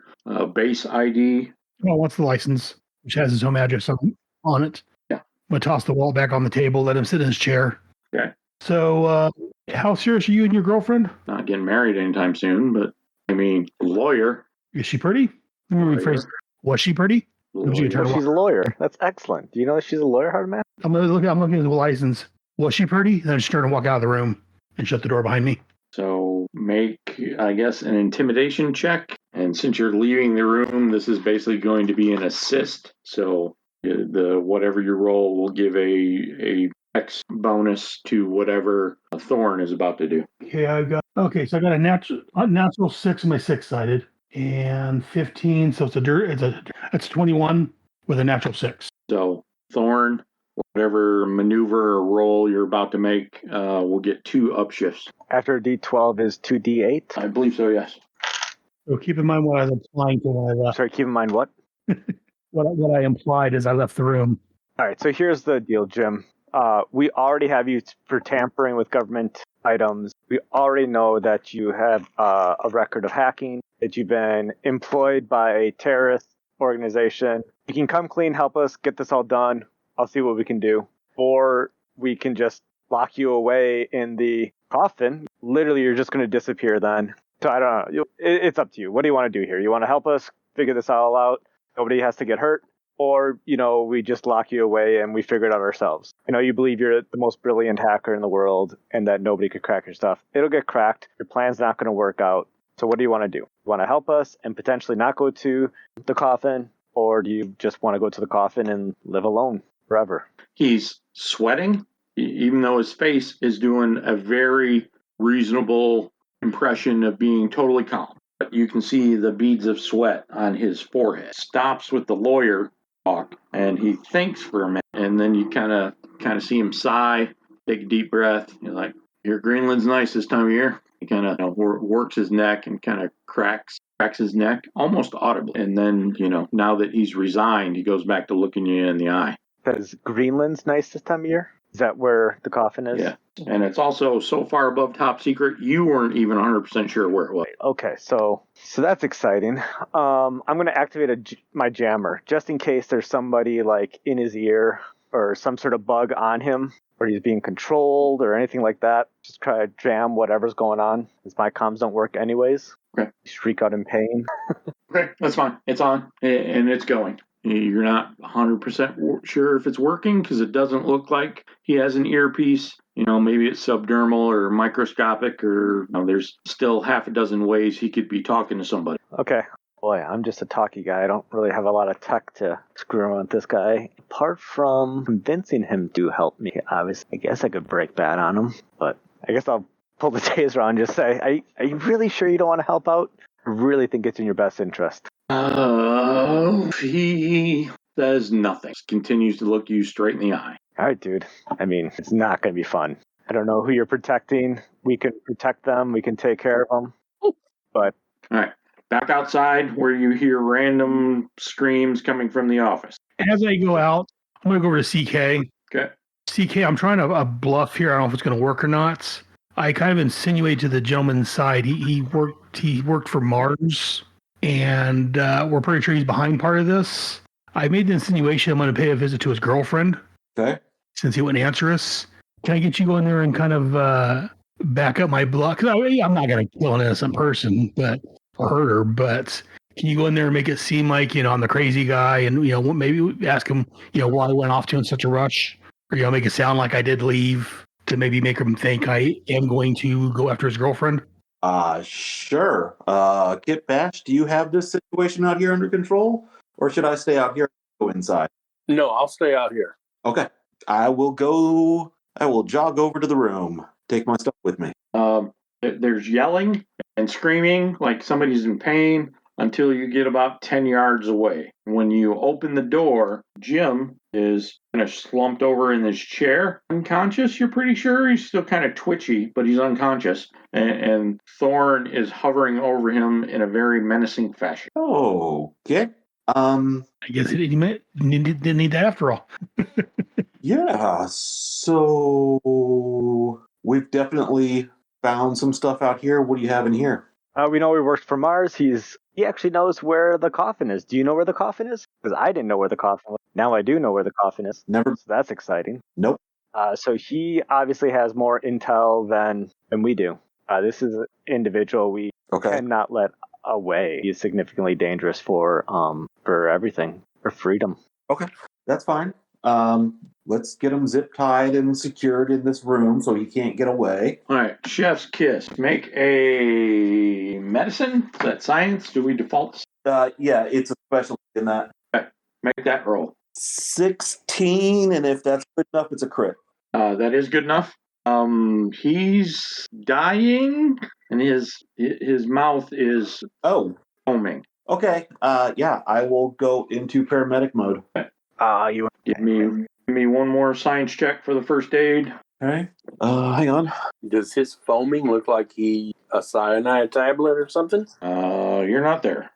Speaker 1: base ID.
Speaker 4: Oh, what's the license? Which has his home address on it.
Speaker 1: Yeah.
Speaker 4: I'm going to toss the wallet back on the table, let him sit in his chair.
Speaker 1: Okay.
Speaker 4: So, how serious are you and your girlfriend?
Speaker 1: Not getting married anytime soon, but I mean, lawyer.
Speaker 4: Is she pretty? Let me rephrase. Was she pretty?
Speaker 1: Lawyer.
Speaker 3: She's a lawyer. That's excellent. Do you know that she's a lawyer, Hardman?
Speaker 4: I'm looking at the license. Was she pretty? Then I just turned and walk out of the room and shut the door behind me.
Speaker 1: So make, I guess, an intimidation check. And since you're leaving the room, this is basically going to be an assist. So the whatever you roll will give a X bonus to whatever Thorn is about to do.
Speaker 4: Okay, so I got a natural 6 on my 6-sided and 15. So it's 21 with a natural 6.
Speaker 1: So Thorn, whatever maneuver or roll you're about to make, will get 2 upshifts.
Speaker 3: After D12 is 2D8.
Speaker 1: I believe so, yes.
Speaker 4: So keep in mind what I was implying to when I left.
Speaker 3: Sorry, keep in mind what?
Speaker 4: What I implied as I left the room.
Speaker 3: All right, so here's the deal, Jim. We already have you for tampering with government items. We already know that you have a record of hacking, that you've been employed by a terrorist organization. You can come clean, help us get this all done. I'll see what we can do. Or we can just lock you away in the coffin. Literally, you're just going to disappear then. So I don't know. It's up to you. What do you want to do here? You want to help us figure this all out? Nobody has to get hurt? Or, we just lock you away and we figure it out ourselves. You believe you're the most brilliant hacker in the world and that nobody could crack your stuff. It'll get cracked. Your plan's not going to work out. So what do you want to do? You want to help us and potentially not go to the coffin? Or do you just want to go to the coffin and live alone forever?
Speaker 1: He's sweating, even though his face is doing a very reasonable impression of being totally calm. But you can see the beads of sweat on his forehead. Stops with the lawyer talk, and he thinks for a minute, and then you kind of see him sigh, take a deep breath. You're like, "Your Greenland's nice this time of year." He kind of works his neck and kind of cracks his neck almost audibly. And then, now that he's resigned, he goes back to looking you in the eye.
Speaker 3: Because Greenland's nice this time of year? Is that where the coffin is?
Speaker 1: Yeah. And it's also so far above top secret, you weren't even 100% sure where it was.
Speaker 3: Okay, so that's exciting. I'm going to activate my jammer, just in case there's somebody like in his ear or some sort of bug on him, or he's being controlled or anything like that. Just try to jam whatever's going on, because my comms don't work anyways.
Speaker 1: Okay.
Speaker 3: Shriek out in pain.
Speaker 1: Okay, that's fine. It's on, and it's going. You're not 100% sure if it's working because it doesn't look like he has an earpiece. Maybe it's subdermal or microscopic, or there's still half a dozen ways he could be talking to somebody.
Speaker 3: Okay. Boy, I'm just a talky guy. I don't really have a lot of tech to screw around with this guy. Apart from convincing him to help me, obviously, I guess I could break bad on him, but I guess I'll pull the taser on and just say, are you really sure you don't want to help out? I really think it's in your best interest.
Speaker 1: He says nothing. Continues to look you straight in the eye.
Speaker 3: All right, dude. I mean, it's not going to be fun. I don't know who you're protecting. We can protect them. We can take care of them. But
Speaker 1: all right. Back outside where you hear random screams coming from the office.
Speaker 4: As I go out, I'm going to go over to CK.
Speaker 1: Okay.
Speaker 4: CK, I'm trying to bluff here. I don't know if it's going to work or not. I kind of insinuate to the gentleman's side. He worked for Mars, and we're pretty sure he's behind part of this. I made the insinuation I'm going to pay a visit to his girlfriend.
Speaker 5: Okay.
Speaker 4: Since he wouldn't answer us. Can I get you in there and kind of back up my bluff? Because I'm not going to kill an innocent person, or hurt her, but can you go in there and make it seem like, I'm the crazy guy and, maybe ask him, why I went off to in such a rush? Or, make it sound like I did leave to maybe make him think I am going to go after his girlfriend?
Speaker 5: Sure. Kit Bash, do you have this situation out here under control? Or should I stay out here and go inside?
Speaker 6: No, I'll stay out here.
Speaker 5: Okay. I will jog over to the room. Take my stuff with me.
Speaker 1: There's yelling. and screaming like somebody's in pain until you get about 10 yards away. When you open the door, Jim is kind of slumped over in his chair, unconscious, you're pretty sure. He's still kind of twitchy, but he's unconscious. And Thorn is hovering over him in a very menacing fashion.
Speaker 5: Okay.
Speaker 4: I guess he didn't need that after all.
Speaker 5: Yeah, so we've definitely found some stuff out here. What do you have in here?
Speaker 3: We know he works for Mars. He actually knows where the coffin is. Do you know where the coffin is? Because I didn't know where the coffin was. Now I do know where the coffin is.
Speaker 5: Never.
Speaker 3: So that's exciting.
Speaker 5: Nope.
Speaker 3: So he obviously has more intel than we do. This is an individual we cannot let away. He's significantly dangerous for everything, for freedom.
Speaker 5: Okay, that's fine. Let's get him zip tied and secured in this room so he can't get away.
Speaker 1: All right, Chef's Kiss. Make a medicine. Is that science? Do we default?
Speaker 5: Yeah, it's a specialty in that.
Speaker 1: Okay, make that roll.
Speaker 5: 16, and if that's good enough, it's a crit.
Speaker 1: That is good enough. He's dying, and his mouth is foaming.
Speaker 5: Okay. Yeah, I will go into paramedic mode.
Speaker 1: You give me one more science check for the first aid.
Speaker 5: Okay. Hang on.
Speaker 6: Does his foaming look like a cyanide tablet or something?
Speaker 1: You're not there.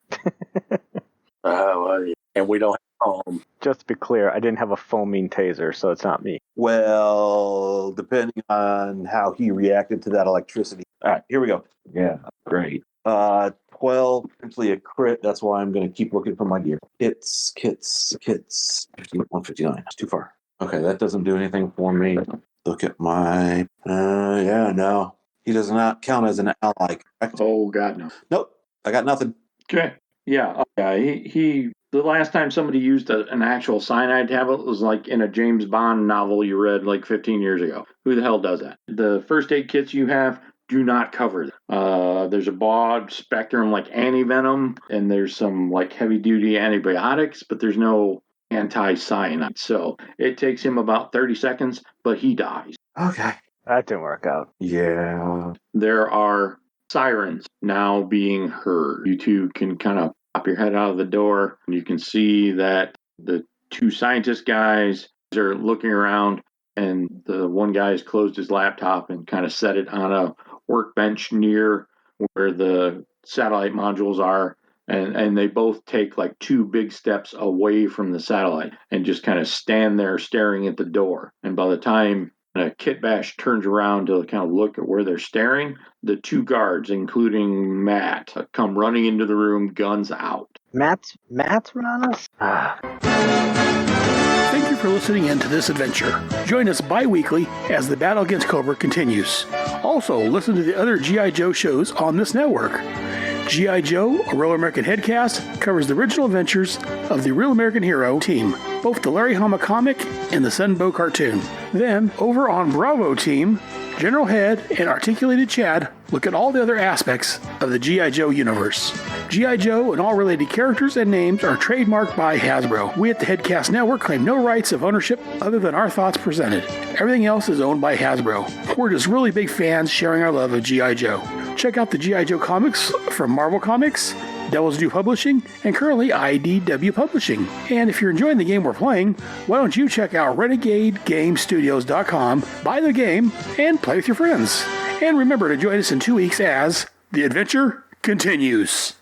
Speaker 6: And we don't have foam.
Speaker 3: Just to be clear, I didn't have a foaming taser, so it's not me.
Speaker 5: Well, depending on how he reacted to that electricity. All right, here we go. Yeah, great. 12, potentially a crit. That's why I'm going to keep looking for my gear. Kits. 159. That's too far. Okay, that doesn't do anything for me. Look at my... no. He does not count as an ally, correct?
Speaker 1: Oh, God, no.
Speaker 5: Nope, I got nothing.
Speaker 1: Okay. Yeah, he the last time somebody used an actual cyanide tablet was like in a James Bond novel you read like 15 years ago. Who the hell does that? The first aid kits you have do not cover that. There's a broad spectrum like anti-venom, and there's some like heavy-duty antibiotics, but there's no anti-cyanide. So it takes him about 30 seconds, but he dies.
Speaker 5: Okay.
Speaker 3: That didn't work out.
Speaker 5: Yeah.
Speaker 1: There are sirens now being heard. You two can kind of pop your head out of the door, and you can see that the two scientist guys are looking around, and the one guy has closed his laptop and kind of set it on a workbench near where the satellite modules are, and they both take like two big steps away from the satellite and just kind of stand there staring at the door. And by the time Kit Bash turns around to kind of look at where they're staring, the two guards, including Matt, come running into the room, guns out.
Speaker 3: Matt's on us?
Speaker 4: Thank you for listening in to this adventure. Join us bi-weekly as the battle against Cobra continues. Also, listen to the other G.I. Joe shows on this network. G.I. Joe, a Real American Headcast, covers the original adventures of the Real American Hero team, both the Larry Hama comic and the Sunbow cartoon. Then, over on Bravo Team, General Head and Articulated Chad look at all the other aspects of the G.I. Joe universe. G.I. Joe and all related characters and names are trademarked by Hasbro. We at the Headcast Network claim no rights of ownership other than our thoughts presented. Everything else is owned by Hasbro. We're just really big fans sharing our love of G.I. Joe. Check out the G.I. Joe comics from Marvel Comics, Devil's Due Publishing, and currently IDW Publishing. And if you're enjoying the game we're playing, why don't you check out RenegadeGameStudios.com, buy the game, and play with your friends. And remember to join us in 2 weeks as the adventure continues.